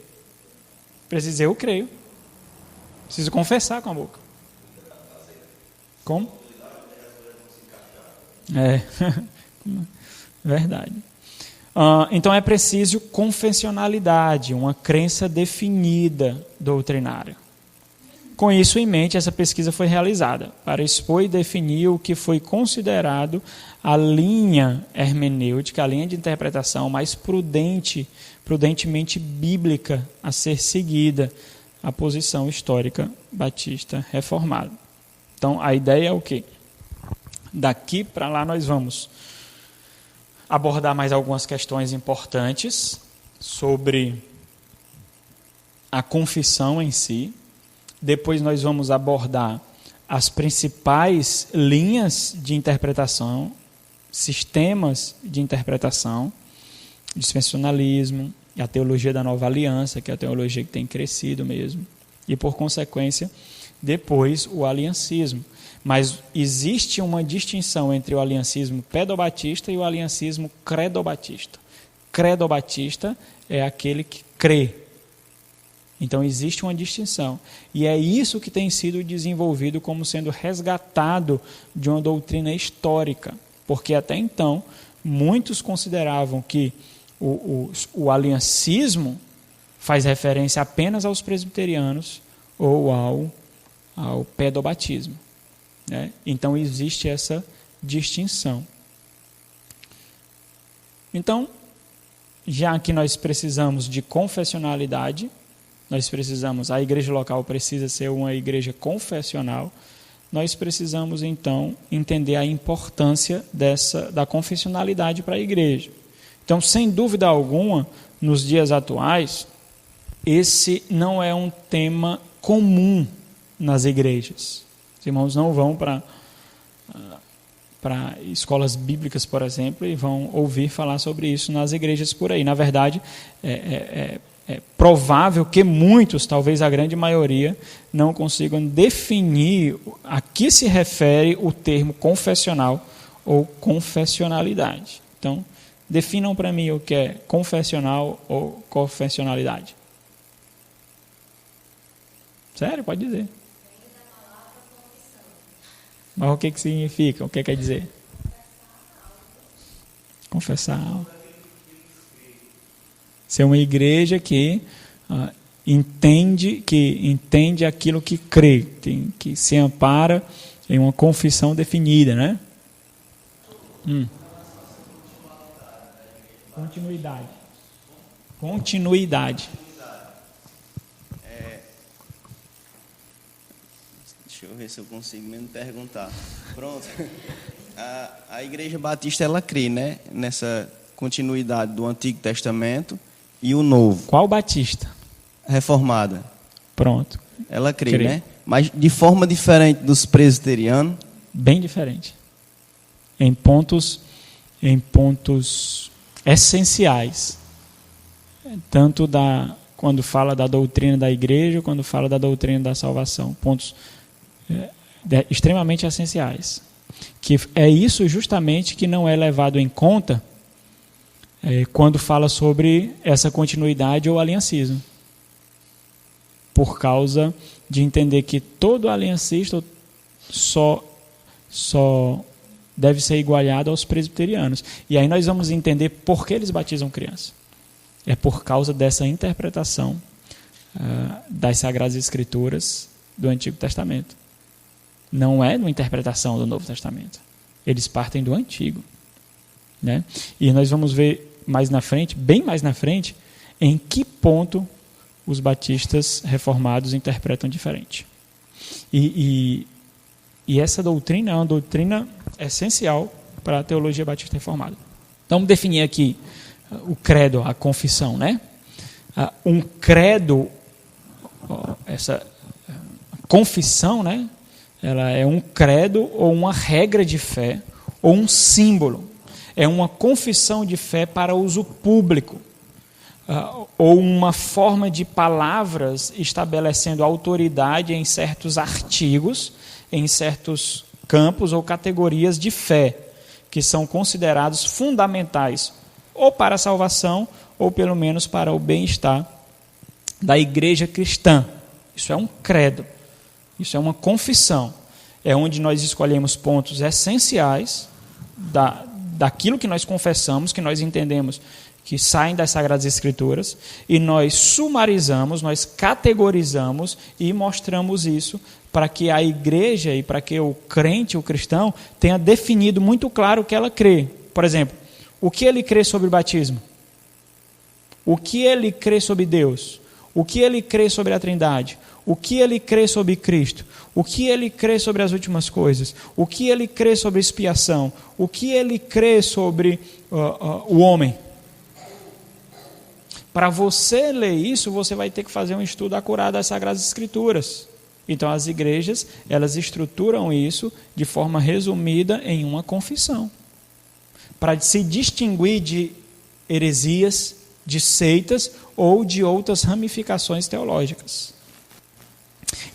Preciso dizer, eu creio. Preciso confessar com a boca. Como? Verdade. Então é preciso confessionalidade, uma crença definida doutrinária. Com isso em mente, essa pesquisa foi realizada para expor e definir o que foi considerado a linha hermenêutica, a linha de interpretação mais prudentemente bíblica a ser seguida, a posição histórica batista reformada. Então, a ideia é o quê? Daqui para lá nós vamos abordar mais algumas questões importantes sobre a confissão em si. Depois nós vamos abordar as principais linhas de interpretação, sistemas de interpretação, o dispensacionalismo, a teologia da nova aliança, que é a teologia que tem crescido mesmo, e por consequência, depois o aliancismo. Mas existe uma distinção entre o aliancismo pedobatista e o aliancismo credobatista. Credobatista é aquele que crê. Então existe uma distinção. E é isso que tem sido desenvolvido como sendo resgatado de uma doutrina histórica. Porque até então, muitos consideravam que o aliancismo faz referência apenas aos presbiterianos ou ao pedobatismo, né? Então existe essa distinção. Então, já que nós precisamos de confessionalidade, a igreja local precisa ser uma igreja confessional, nós precisamos então entender a importância da confessionalidade para a igreja. Então, sem dúvida alguma, nos dias atuais, esse não é um tema comum nas igrejas. Os irmãos não vão para escolas bíblicas, por exemplo, e vão ouvir falar sobre isso nas igrejas por aí. Na verdade, é provável que muitos, talvez a grande maioria, não consigam definir a que se refere o termo confessional ou confessionalidade. Então, definam para mim o que é confessional ou confessionalidade. Sério? Pode dizer. Mas o que significa? O que quer dizer? Confessar algo. Ser uma igreja que entende aquilo que crê, que se ampara em uma confissão definida, né? Continuidade. Deixa eu ver se eu consigo mesmo perguntar. Pronto. A Igreja Batista, ela crê, né, nessa continuidade do Antigo Testamento e o Novo. Qual Batista? Reformada. Pronto. Ela crê, né? Mas de forma diferente dos presbiterianos. Bem diferente. Em pontos essenciais. Tanto quando fala da doutrina da igreja, quando fala da doutrina da salvação. Pontos extremamente essenciais. Que é isso justamente que não é levado em conta quando fala sobre essa continuidade ou aliancismo. Por causa de entender que todo aliancista só deve ser igualado aos presbiterianos. E aí nós vamos entender por que eles batizam crianças. É por causa dessa interpretação das Sagradas Escrituras do Antigo Testamento. Não é uma interpretação do Novo Testamento. Eles partem do Antigo, né? E nós vamos ver mais na frente, bem mais na frente, em que ponto os batistas reformados interpretam diferente. E essa doutrina é uma doutrina essencial para a teologia batista reformada. Então, vamos definir aqui o credo, a confissão, né? Um credo, essa confissão, né? Ela é um credo ou uma regra de fé ou um símbolo. É uma confissão de fé para uso público, ou uma forma de palavras estabelecendo autoridade em certos artigos, em certos campos ou categorias de fé, que são considerados fundamentais ou para a salvação, ou pelo menos para o bem-estar da igreja cristã. Isso é um credo, isso é uma confissão. É onde nós escolhemos pontos essenciais daquilo que nós confessamos, que nós entendemos que saem das Sagradas Escrituras, e nós sumarizamos, nós categorizamos e mostramos isso para que a igreja e para que o crente, o cristão, tenha definido muito claro o que ela crê. Por exemplo, o que ele crê sobre o batismo? O que ele crê sobre Deus? O que ele crê sobre a Trindade? O que ele crê sobre Cristo? O que ele crê sobre as últimas coisas? O que ele crê sobre expiação? O que ele crê sobre o homem? Para você ler isso, você vai ter que fazer um estudo acurado das Sagradas Escrituras. Então, as igrejas, elas estruturam isso de forma resumida em uma confissão, para se distinguir de heresias, de seitas ou de outras ramificações teológicas.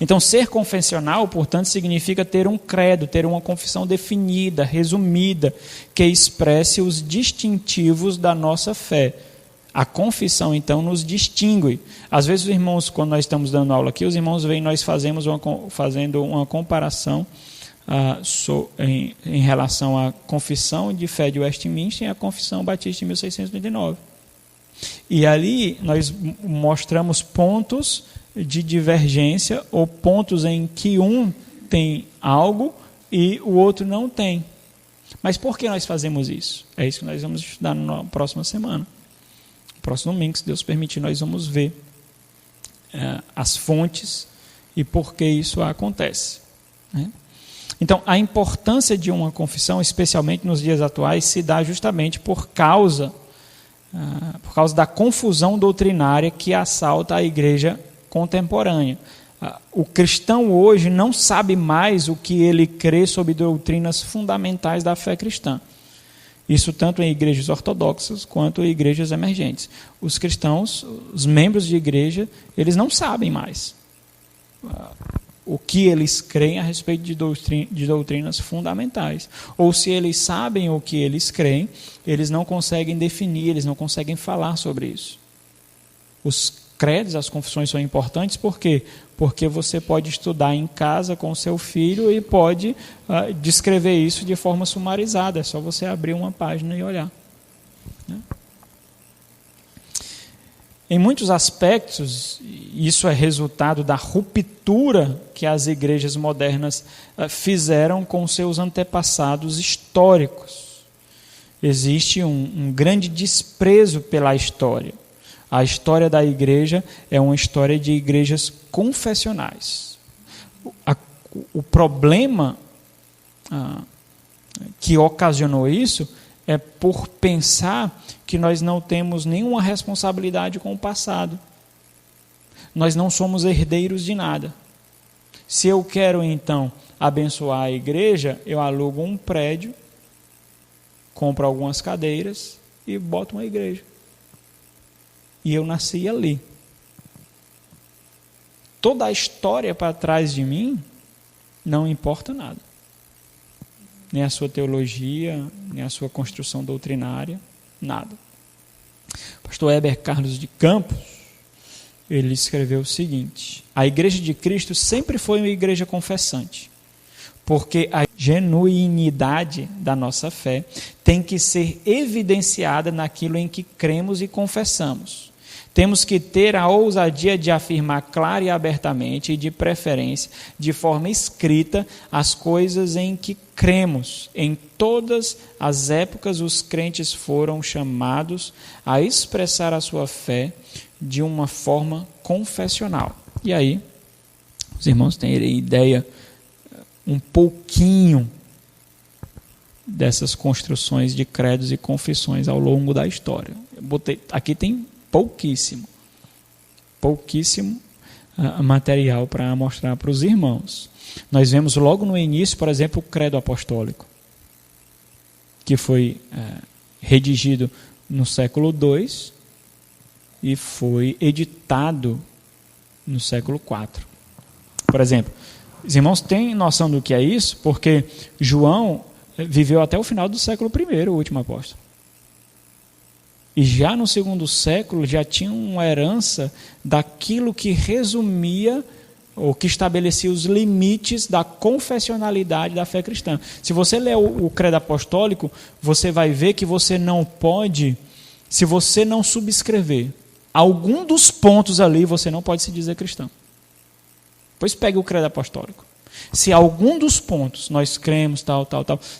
Então, ser confessional, portanto, significa ter um credo, ter uma confissão definida, resumida, que expresse os distintivos da nossa fé, A confissão, então, nos distingue. Às vezes, os irmãos, quando nós estamos dando aula aqui, os irmãos veem nós fazendo uma comparação em relação à confissão de fé de Westminster e à confissão batista de 1689. E ali nós mostramos pontos de divergência ou pontos em que um tem algo e o outro não tem. Mas por que nós fazemos isso? É isso que nós vamos estudar na próxima semana. No próximo domingo, se Deus permitir, nós vamos ver as fontes e por que isso acontece. Né? Então, a importância de uma confissão, especialmente nos dias atuais, se dá justamente por causa da confusão doutrinária que assalta a igreja contemporânea. O cristão hoje não sabe mais o que ele crê sobre doutrinas fundamentais da fé cristã. Isso tanto em igrejas ortodoxas quanto em igrejas emergentes. Os cristãos, os membros de igreja, eles não sabem mais o que eles creem a respeito de doutrinas fundamentais. Ou se eles sabem o que eles creem, eles não conseguem definir, eles não conseguem falar sobre isso. Os credos, as confissões são importantes, por quê? Porque você pode estudar em casa com o seu filho e pode descrever isso de forma sumarizada. É só você abrir uma página e olhar. Né? Em muitos aspectos, isso é resultado da ruptura que as igrejas modernas fizeram com seus antepassados históricos. Existe um grande desprezo pela história. A história da igreja é uma história de igrejas confessionais. O problema que ocasionou isso é por pensar que nós não temos nenhuma responsabilidade com o passado. Nós não somos herdeiros de nada. Se eu quero, então, abençoar a igreja, eu alugo um prédio, compro algumas cadeiras e boto uma igreja. E eu nasci ali. Toda a história para trás de mim não importa nada. Nem a sua teologia, nem a sua construção doutrinária, nada. O pastor Heber Carlos de Campos, ele escreveu o seguinte: a igreja de Cristo sempre foi uma igreja confessante, porque a genuinidade da nossa fé tem que ser evidenciada naquilo em que cremos e confessamos. Temos que ter a ousadia de afirmar clara e abertamente, e de preferência, de forma escrita, as coisas em que cremos. Em todas as épocas, os crentes foram chamados a expressar a sua fé de uma forma confessional. E aí, os irmãos têm ideia um pouquinho dessas construções de credos e confissões ao longo da história. Aqui tem pouquíssimo material para mostrar para os irmãos. Nós vemos logo no início, por exemplo, o credo apostólico, que foi redigido no século II e foi editado no século IV. Por exemplo, os irmãos têm noção do que é isso? Porque João viveu até o final do século I, o último apóstolo. E já no segundo século já tinha uma herança daquilo que resumia ou que estabelecia os limites da confessionalidade da fé cristã. Se você ler o credo apostólico, você vai ver que você não pode, se você não subscrever algum dos pontos ali, você não pode se dizer cristão. Pois pegue o credo apostólico. Se algum dos pontos nós cremos, tal,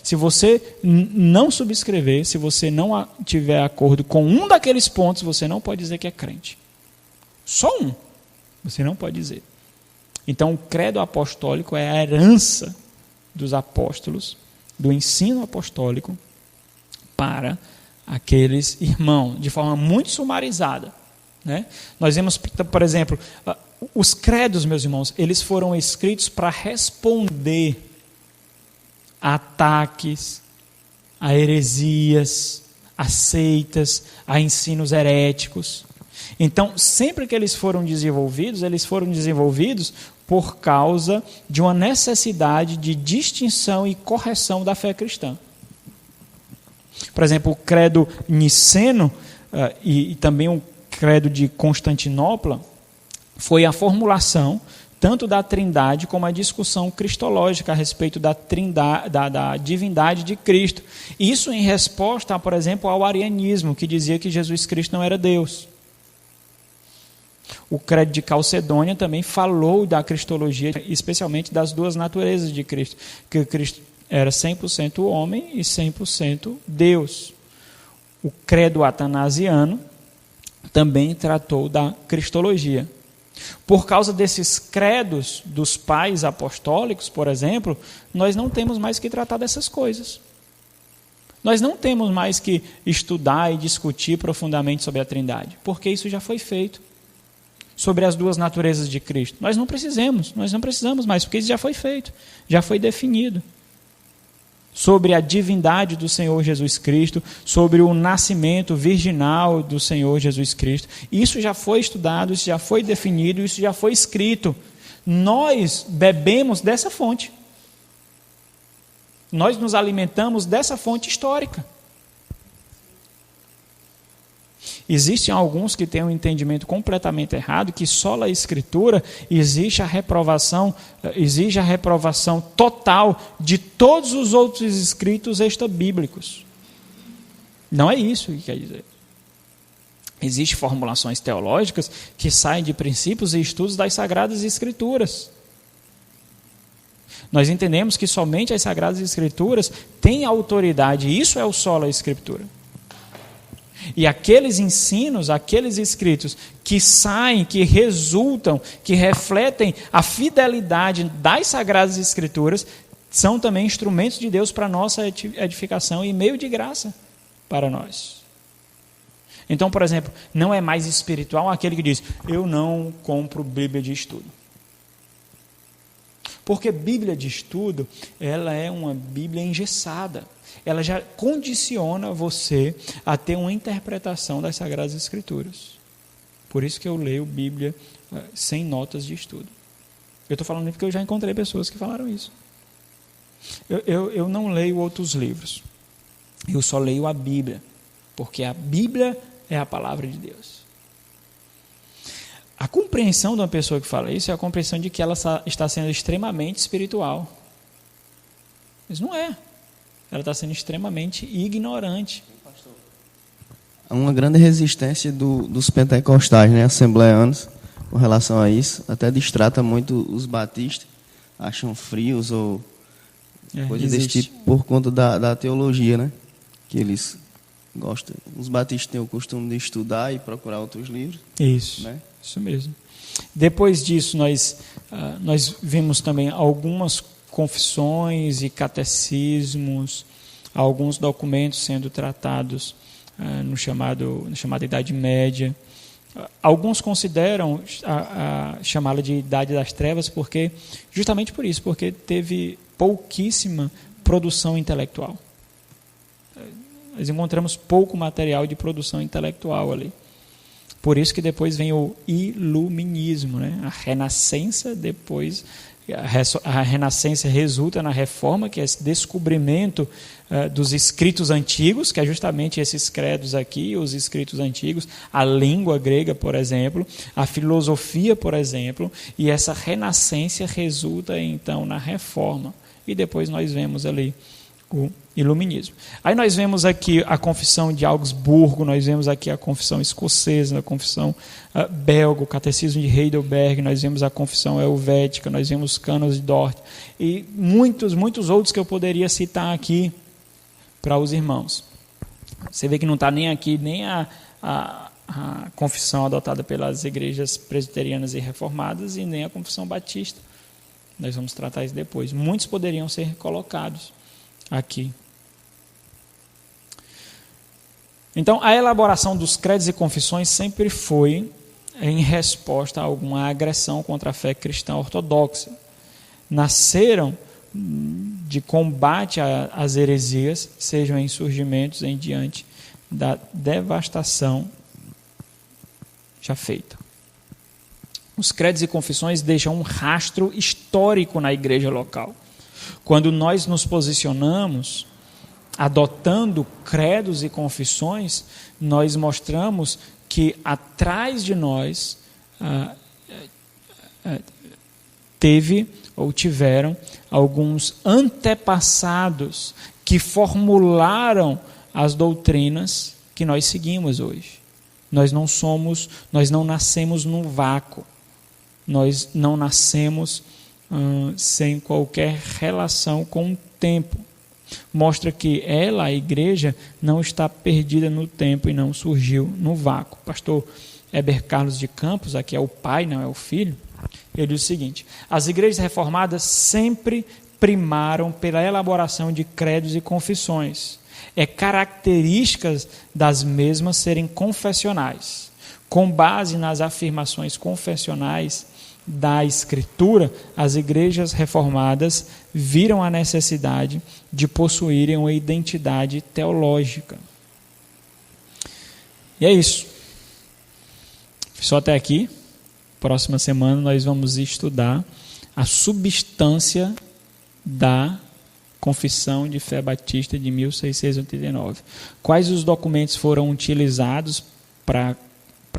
se você não subscrever, se você não tiver acordo com um daqueles pontos, você não pode dizer que é crente. Só um. Você não pode dizer. Então, o credo apostólico é a herança dos apóstolos, do ensino apostólico, para aqueles irmãos, de forma muito sumarizada. Né? Nós vemos, por exemplo, os credos, meus irmãos, eles foram escritos para responder a ataques, a heresias, a seitas, a ensinos heréticos. Então, sempre que eles foram desenvolvidos por causa de uma necessidade de distinção e correção da fé cristã. Por exemplo, o credo niceno e também o credo de Constantinopla, foi a formulação tanto da Trindade como a discussão cristológica a respeito da divindade de Cristo. Isso em resposta, por exemplo, ao arianismo, que dizia que Jesus Cristo não era Deus. O credo de Calcedônia também falou da cristologia, especialmente das duas naturezas de Cristo, que Cristo era 100% homem e 100% Deus. O credo atanasiano também tratou da cristologia. Por causa desses credos dos pais apostólicos, por exemplo, nós não temos mais que tratar dessas coisas. Nós não temos mais que estudar e discutir profundamente sobre a Trindade, porque isso já foi feito. Sobre as duas naturezas de Cristo. Nós não precisamos mais, porque isso já foi feito, já foi definido. Sobre a divindade do Senhor Jesus Cristo, sobre o nascimento virginal do Senhor Jesus Cristo. Isso já foi estudado, isso já foi definido, isso já foi escrito. Nós bebemos dessa fonte. Nós nos alimentamos dessa fonte histórica. Existem alguns que têm um entendimento completamente errado, que só na Escritura exige a reprovação total de todos os outros escritos extra-bíblicos. Não é isso que quer dizer. Existem formulações teológicas que saem de princípios e estudos das Sagradas Escrituras. Nós entendemos que somente as Sagradas Escrituras têm autoridade, e isso é o sola Escritura. E aqueles ensinos, aqueles escritos que saem, que resultam, que refletem a fidelidade das Sagradas Escrituras, são também instrumentos de Deus para a nossa edificação e meio de graça para nós. Então, por exemplo, não é mais espiritual aquele que diz, eu não compro Bíblia de estudo. Porque Bíblia de estudo, ela é uma Bíblia engessada. Ela já condiciona você a ter uma interpretação das Sagradas Escrituras. Por isso que eu leio Bíblia sem notas de estudo. Eu estou falando porque eu já encontrei pessoas que falaram isso. Eu não leio outros livros. Eu só leio a Bíblia. Porque a Bíblia é a palavra de Deus. A compreensão de uma pessoa que fala isso é a compreensão de que ela está sendo extremamente espiritual. Mas não é. Ela está sendo extremamente ignorante. Há uma grande resistência dos pentecostais, né, assembleanos, com relação a isso. Até distrata muito os batistas, acham frios ou coisas desse tipo, por conta da teologia, né, que eles gostam. Os batistas têm o costume de estudar e procurar outros livros. Isso, né? Isso mesmo. Depois disso, nós vimos também algumas confissões e catecismos, alguns documentos sendo tratados na chamada Idade Média. Alguns consideram chamá-la de Idade das Trevas justamente por isso, porque teve pouquíssima produção intelectual. Nós encontramos pouco material de produção intelectual ali. Por isso que depois vem o iluminismo, né? A renascença depois... A renascença resulta na reforma, que é esse descobrimento dos escritos antigos, que é justamente esses credos aqui, os escritos antigos, a língua grega, por exemplo, a filosofia, por exemplo, e essa renascença resulta então na reforma. E depois nós vemos ali o iluminismo. Aí nós vemos aqui a confissão de Augsburgo, nós vemos aqui a confissão escocesa, a confissão belga, o catecismo de Heidelberg, nós vemos a confissão helvética, nós vemos os cânones de Dort e muitos outros que eu poderia citar aqui para os irmãos. Você vê que não está nem aqui nem a confissão adotada pelas igrejas presbiterianas e reformadas e nem a confissão batista. Nós vamos tratar isso depois. Muitos poderiam ser colocados aqui. Então, a elaboração dos credos e confissões sempre foi em resposta a alguma agressão contra a fé cristã ortodoxa. Nasceram de combate às heresias, sejam em surgimentos em diante da devastação já feita. Os credos e confissões deixam um rastro histórico na igreja local. Quando nós nos posicionamos adotando credos e confissões, nós mostramos que atrás de nós teve ou tiveram alguns antepassados que formularam as doutrinas que nós seguimos hoje. Nós não nascemos num vácuo. Nós não nascemos sem qualquer relação com o tempo. Mostra que ela, a igreja, não está perdida no tempo e não surgiu no vácuo. Pastor Heber Carlos de Campos, aqui é o pai, não é o filho, ele diz o seguinte: as igrejas reformadas sempre primaram pela elaboração de credos e confissões. É características das mesmas serem confessionais. Com base nas afirmações confessionais da Escritura, as igrejas reformadas viram a necessidade de possuírem uma identidade teológica. E é isso. Só até aqui. Próxima semana nós vamos estudar a substância da Confissão de Fé Batista de 1689. Quais os documentos foram utilizados para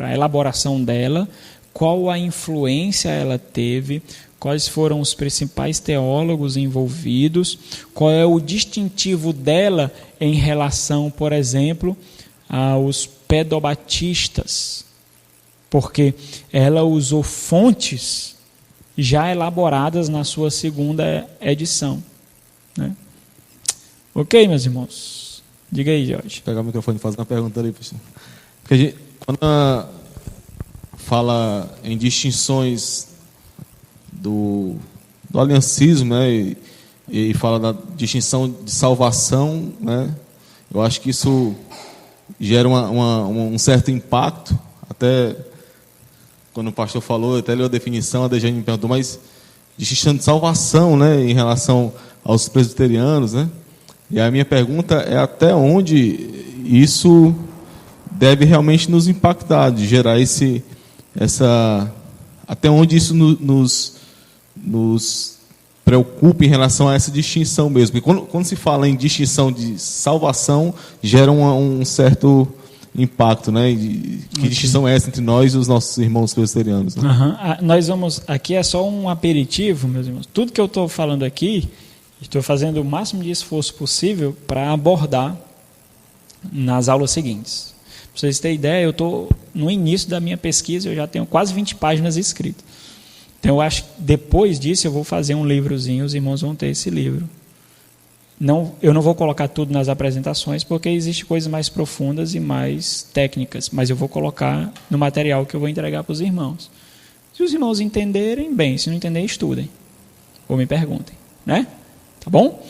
a elaboração dela, qual a influência ela teve, quais foram os principais teólogos envolvidos, qual é o distintivo dela em relação, por exemplo, aos pedobatistas, porque ela usou fontes já elaboradas na sua segunda edição. Né? Ok, meus irmãos? Diga aí, Jorge. Vou pegar o microfone e fazer uma pergunta ali, pessoal. Porque a gente, quando fala em distinções do aliancismo, né, e fala da distinção de salvação, né, eu acho que isso gera um certo impacto. Até quando o pastor falou, até leu a definição, a Dejane me perguntou, mas distinção de salvação, né, em relação aos presbiterianos, né? E a minha pergunta é até onde isso deve realmente nos impactar, de gerar até onde isso nos preocupa em relação a essa distinção mesmo. Porque quando se fala em distinção de salvação, gera um certo impacto, né? Que distinção é essa entre nós e os nossos irmãos presbiterianos? Né? Nós vamos, aqui é só um aperitivo, meus irmãos. Tudo que eu estou falando aqui, estou fazendo o máximo de esforço possível para abordar nas aulas seguintes. Para vocês terem ideia, eu estou no início da minha pesquisa, eu já tenho quase 20 páginas escritas. Então, eu acho que depois disso eu vou fazer um livrozinho, os irmãos vão ter esse livro. Eu não vou colocar tudo nas apresentações, porque existem coisas mais profundas e mais técnicas, mas eu vou colocar no material que eu vou entregar para os irmãos. Se os irmãos entenderem, bem, se não entenderem, estudem. Ou me perguntem, né? Tá bom?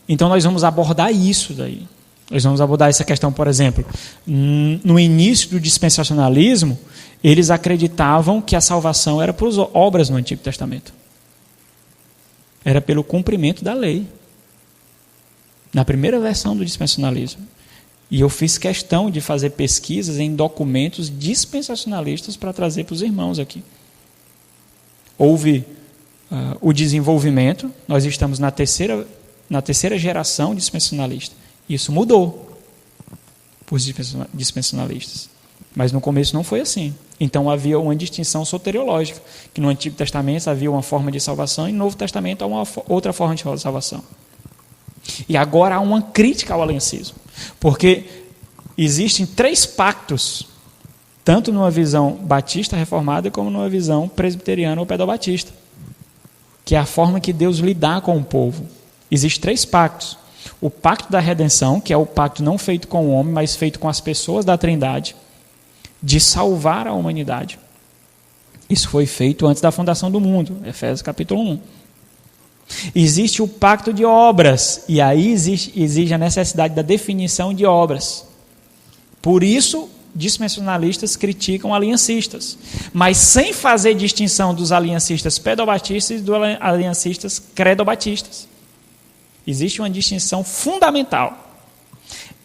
Então, nós vamos abordar isso daí. Nós vamos abordar essa questão, por exemplo, no início do dispensacionalismo, eles acreditavam que a salvação era por obras no Antigo Testamento. Era pelo cumprimento da lei. Na primeira versão do dispensacionalismo. E eu fiz questão de fazer pesquisas em documentos dispensacionalistas para trazer para os irmãos aqui. Houve o desenvolvimento, nós estamos na terceira geração dispensacionalista. Isso mudou para os dispensacionalistas. Mas no começo não foi assim. Então havia uma distinção soteriológica, que no Antigo Testamento havia uma forma de salvação e no Novo Testamento há uma outra forma de salvação. E agora há uma crítica ao aliancismo, porque existem 3 pactos, tanto numa visão batista reformada como numa visão presbiteriana ou pedobatista, que é a forma que Deus lidar com o povo. Existem 3 pactos. O pacto da redenção, que é o pacto não feito com o homem, mas feito com as pessoas da Trindade, de salvar a humanidade. Isso foi feito antes da fundação do mundo, Efésios capítulo 1. Existe o pacto de obras, e aí exige a necessidade da definição de obras. Por isso, dispensacionalistas criticam aliancistas, mas sem fazer distinção dos aliancistas pedobatistas e dos aliancistas credobatistas. Existe uma distinção fundamental.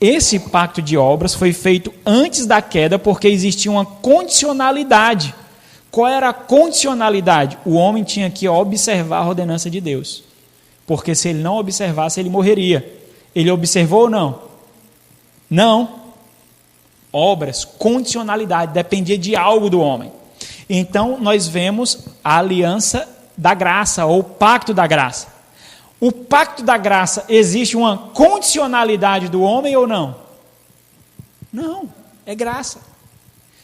Esse pacto de obras foi feito antes da queda porque existia uma condicionalidade. Qual era a condicionalidade? O homem tinha que observar a ordenança de Deus. Porque se ele não observasse, ele morreria. Ele observou ou não? Não. Obras, condicionalidade, dependia de algo do homem. Então, nós vemos a aliança da graça, ou o pacto da graça. O pacto da graça, existe uma condicionalidade do homem ou não? Não, é graça.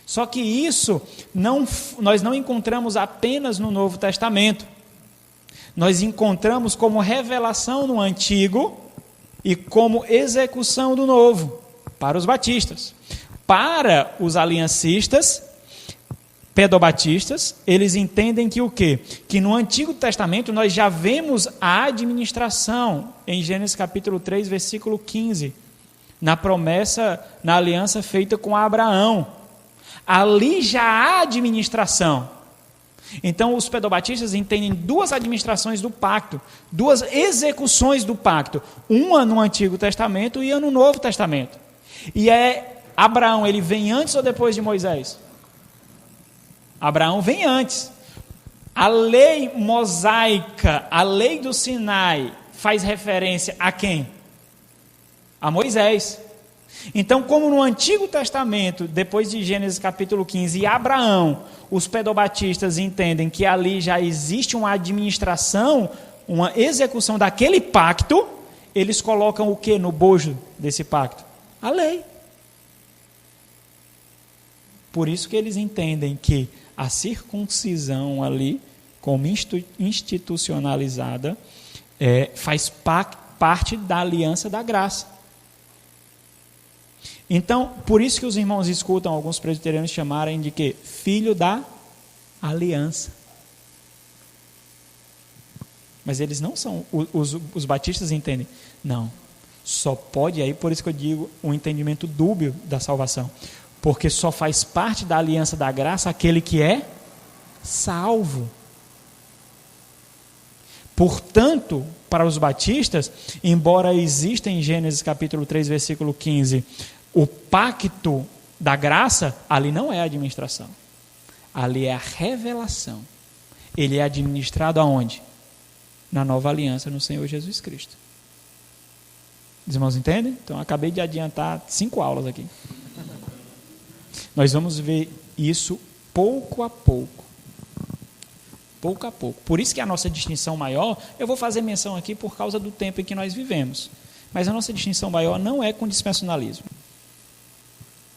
Só que isso nós não encontramos apenas no Novo Testamento. Nós encontramos como revelação no Antigo e como execução do Novo, para os batistas. Para os aliancistas, pedobatistas, eles entendem que o quê? Que no Antigo Testamento nós já vemos a administração, em Gênesis capítulo 3, versículo 15, na promessa, na aliança feita com Abraão. Ali já há administração. Então, os pedobatistas entendem duas administrações do pacto, duas execuções do pacto, uma no Antigo Testamento e uma no Novo Testamento. E Abraão, ele vem antes ou depois de Moisés? Abraão vem antes. A lei mosaica, a lei do Sinai, faz referência a quem? A Moisés. Então, como no Antigo Testamento, depois de Gênesis capítulo 15, e Abraão, os pedobatistas entendem que ali já existe uma administração, uma execução daquele pacto, eles colocam o que no bojo desse pacto? A lei. Por isso que eles entendem que a circuncisão ali, como institucionalizada, faz parte da aliança da graça. Então, por isso que os irmãos escutam alguns presbiterianos chamarem de quê? Filho da aliança. Mas eles não são, os batistas entendem. Não, só pode, aí por isso que eu digo um entendimento dúbio da salvação. Porque só faz parte da aliança da graça aquele que é salvo. Portanto, para os batistas, embora exista em Gênesis capítulo 3, versículo 15, o pacto da graça, ali não é a administração. Ali é a revelação. Ele é administrado aonde? Na nova aliança no Senhor Jesus Cristo. Os irmãos entendem? Então, acabei de adiantar 5 aulas aqui. Nós vamos ver isso pouco a pouco. Pouco a pouco. Por isso que a nossa distinção maior, eu vou fazer menção aqui por causa do tempo em que nós vivemos. Mas a nossa distinção maior não é com dispensacionalismo.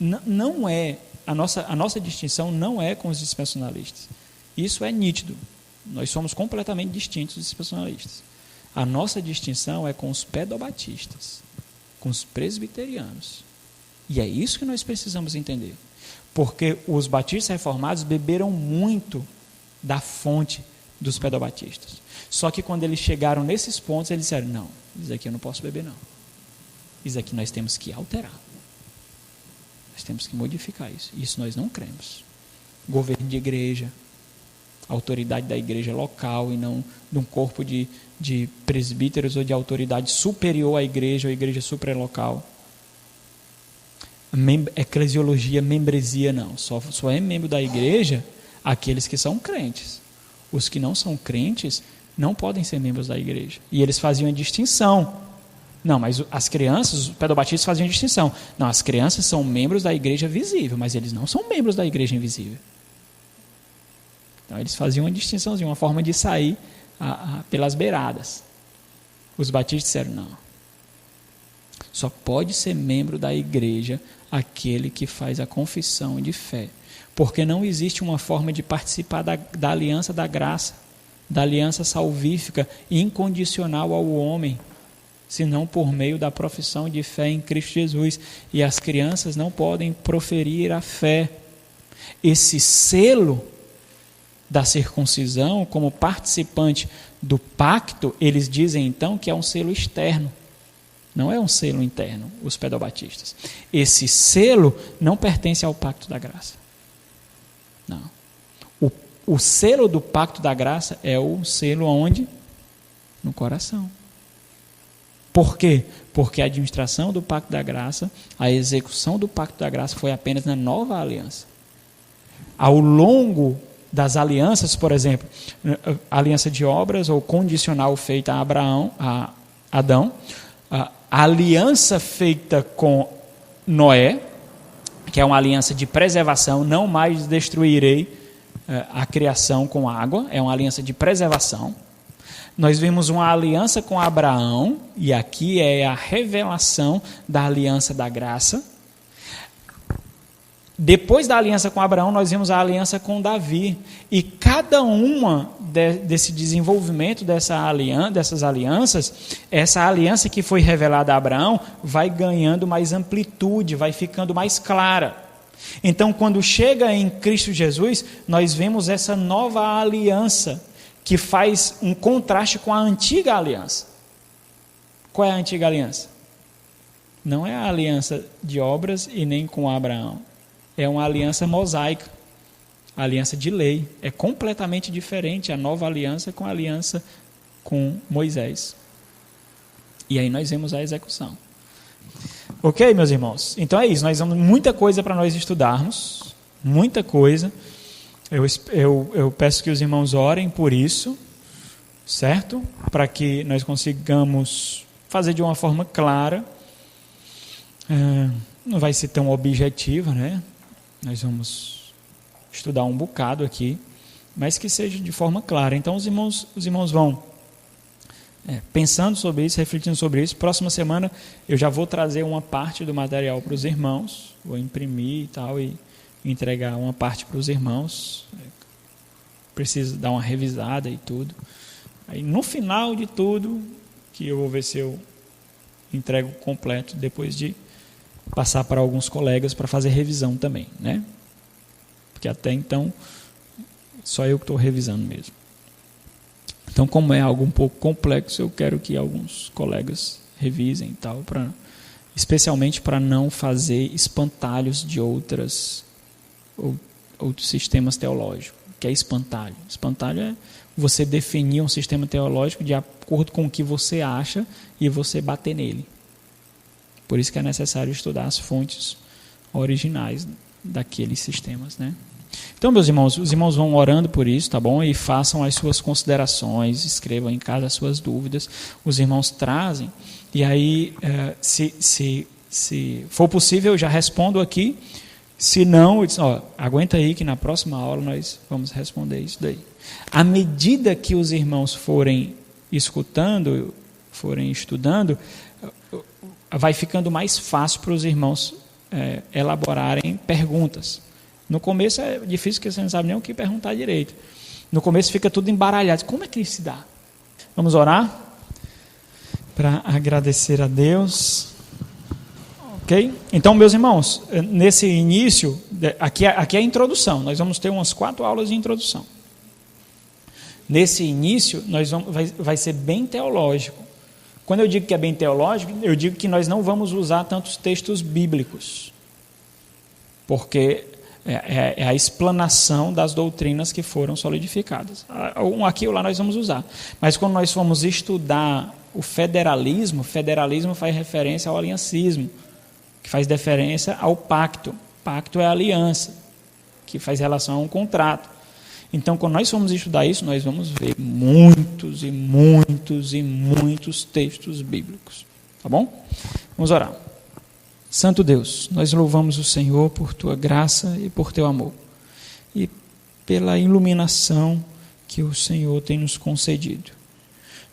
Não é, a nossa distinção não é com os dispensacionalistas. Isso é nítido. Nós somos completamente distintos dos dispensacionalistas. A nossa distinção é com os pedobatistas, com os presbiterianos. E é isso que nós precisamos entender. Porque os batistas reformados beberam muito da fonte dos pedobatistas. Só que quando eles chegaram nesses pontos, eles disseram, não, isso aqui eu não posso beber não. Isso aqui nós temos que alterar. Nós temos que modificar isso. Isso nós não cremos. Governo de igreja, autoridade da igreja local e não de um corpo de presbíteros ou de autoridade superior à igreja ou igreja supralocal. Eclesiologia, membresia, não. Só é membro da igreja aqueles que são crentes. Os que não são crentes não podem ser membros da igreja. E eles faziam a distinção. Não, mas as crianças, os pedobatistas faziam a distinção. Não, as crianças são membros da igreja visível, mas eles não são membros da igreja invisível. Então, eles faziam uma distinçãozinha, uma forma de sair pelas beiradas. Os batistas disseram, não. Só pode ser membro da igreja aquele que faz a confissão de fé. Porque não existe uma forma de participar da aliança da graça, da aliança salvífica incondicional ao homem, senão por meio da profissão de fé em Cristo Jesus. E as crianças não podem proferir a fé. Esse selo da circuncisão, como participante do pacto, eles dizem então que é um selo externo. Não é um selo interno, os pedobatistas. Esse selo não pertence ao pacto da graça. Não. O selo do pacto da graça é o selo onde? No coração. Por quê? Porque a administração do pacto da graça, a execução do pacto da graça foi apenas na nova aliança. Ao longo das alianças, por exemplo, a aliança de obras ou condicional feita a Adão, a aliança feita com Noé, que é uma aliança de preservação, não mais destruirei a criação com água, é uma aliança de preservação. Nós vimos uma aliança com Abraão, e aqui é a revelação da aliança da graça. Depois da aliança com Abraão, nós vimos a aliança com Davi. E cada uma desse desenvolvimento dessas alianças, essa aliança que foi revelada a Abraão, vai ganhando mais amplitude, vai ficando mais clara. Então, quando chega em Cristo Jesus, nós vemos essa nova aliança, que faz um contraste com a antiga aliança. Qual é a antiga aliança? Não é a aliança de obras e nem com Abraão. É uma aliança mosaica, a aliança de lei. É completamente diferente a nova aliança com a aliança com Moisés. E aí nós vemos a execução. Ok, meus irmãos? Então é isso, nós vamos muita coisa para nós estudarmos, muita coisa. Eu peço que os irmãos orem por isso, certo? Para que nós consigamos fazer de uma forma clara. Não vai ser tão objetiva, né? Nós vamos estudar um bocado aqui, mas que seja de forma clara. Então os irmãos vão pensando sobre isso, refletindo sobre isso. Próxima semana eu já vou trazer uma parte do material para os irmãos, vou imprimir e tal, e entregar uma parte para os irmãos. Preciso dar uma revisada e tudo. Aí no final de tudo, que eu vou ver se eu entrego completo, depois de passar para alguns colegas para fazer revisão também, né? Porque até então só eu que estou revisando mesmo. Então, como é algo um pouco complexo, eu quero que alguns colegas revisem e tal, especialmente para não fazer espantalhos de outros sistemas teológicos. O que é espantalho? Espantalho é você definir um sistema teológico de acordo com o que você acha e você bater nele. Por isso que é necessário estudar as fontes originais daqueles sistemas, né? Então, meus irmãos, os irmãos vão orando por isso, tá bom? E façam as suas considerações, escrevam em casa as suas dúvidas. Os irmãos trazem, e aí, se for possível, eu já respondo aqui. Se não, eu disse, aguenta aí que na próxima aula nós vamos responder isso daí. À medida que os irmãos forem escutando, forem estudando, vai ficando mais fácil para os irmãos elaborarem perguntas. No começo é difícil, porque você não sabe nem o que perguntar direito. No começo fica tudo embaralhado. Como é que isso se dá? Vamos orar para agradecer a Deus. Ok? Então, meus irmãos, nesse início, aqui é a introdução. Nós vamos ter umas 4 aulas de introdução. Nesse início, vai ser bem teológico. Quando eu digo que é bem teológico, eu digo que nós não vamos usar tantos textos bíblicos, porque é a explanação das doutrinas que foram solidificadas. Aqui ou lá nós vamos usar. Mas quando nós formos estudar o federalismo faz referência ao aliancismo, que faz referência ao pacto. Pacto é a aliança, que faz relação a um contrato. Então, quando nós formos estudar isso, nós vamos ver muitos e muitos e muitos textos bíblicos. Tá bom? Vamos orar. Santo Deus, nós louvamos o Senhor por Tua graça e por Teu amor. E pela iluminação que o Senhor tem nos concedido.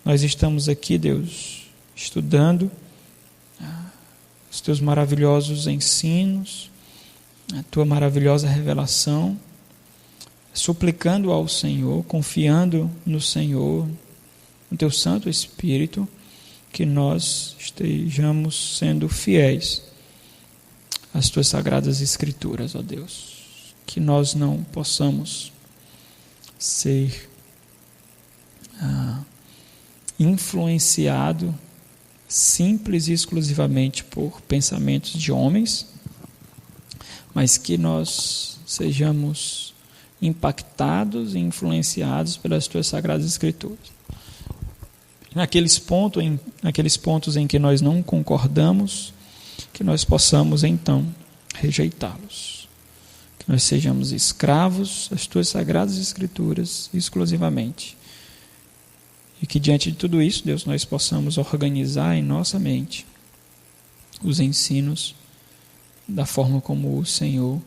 Nós estamos aqui, Deus, estudando os Teus maravilhosos ensinos, a Tua maravilhosa revelação, suplicando ao Senhor, confiando no Senhor, no Teu Santo Espírito, que nós estejamos sendo fiéis às Tuas Sagradas Escrituras, ó Deus. Que nós não possamos ser influenciados simples e exclusivamente por pensamentos de homens, mas que nós sejamos impactados e influenciados pelas Tuas Sagradas Escrituras. Naqueles pontos em que nós não concordamos, que nós possamos então rejeitá-los. Que nós sejamos escravos das Tuas Sagradas Escrituras exclusivamente. E que diante de tudo isso, Deus, nós possamos organizar em nossa mente os ensinos da forma como o Senhor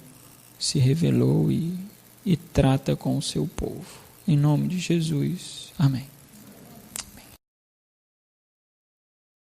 se revelou e trata com o seu povo. Em nome de Jesus. Amém.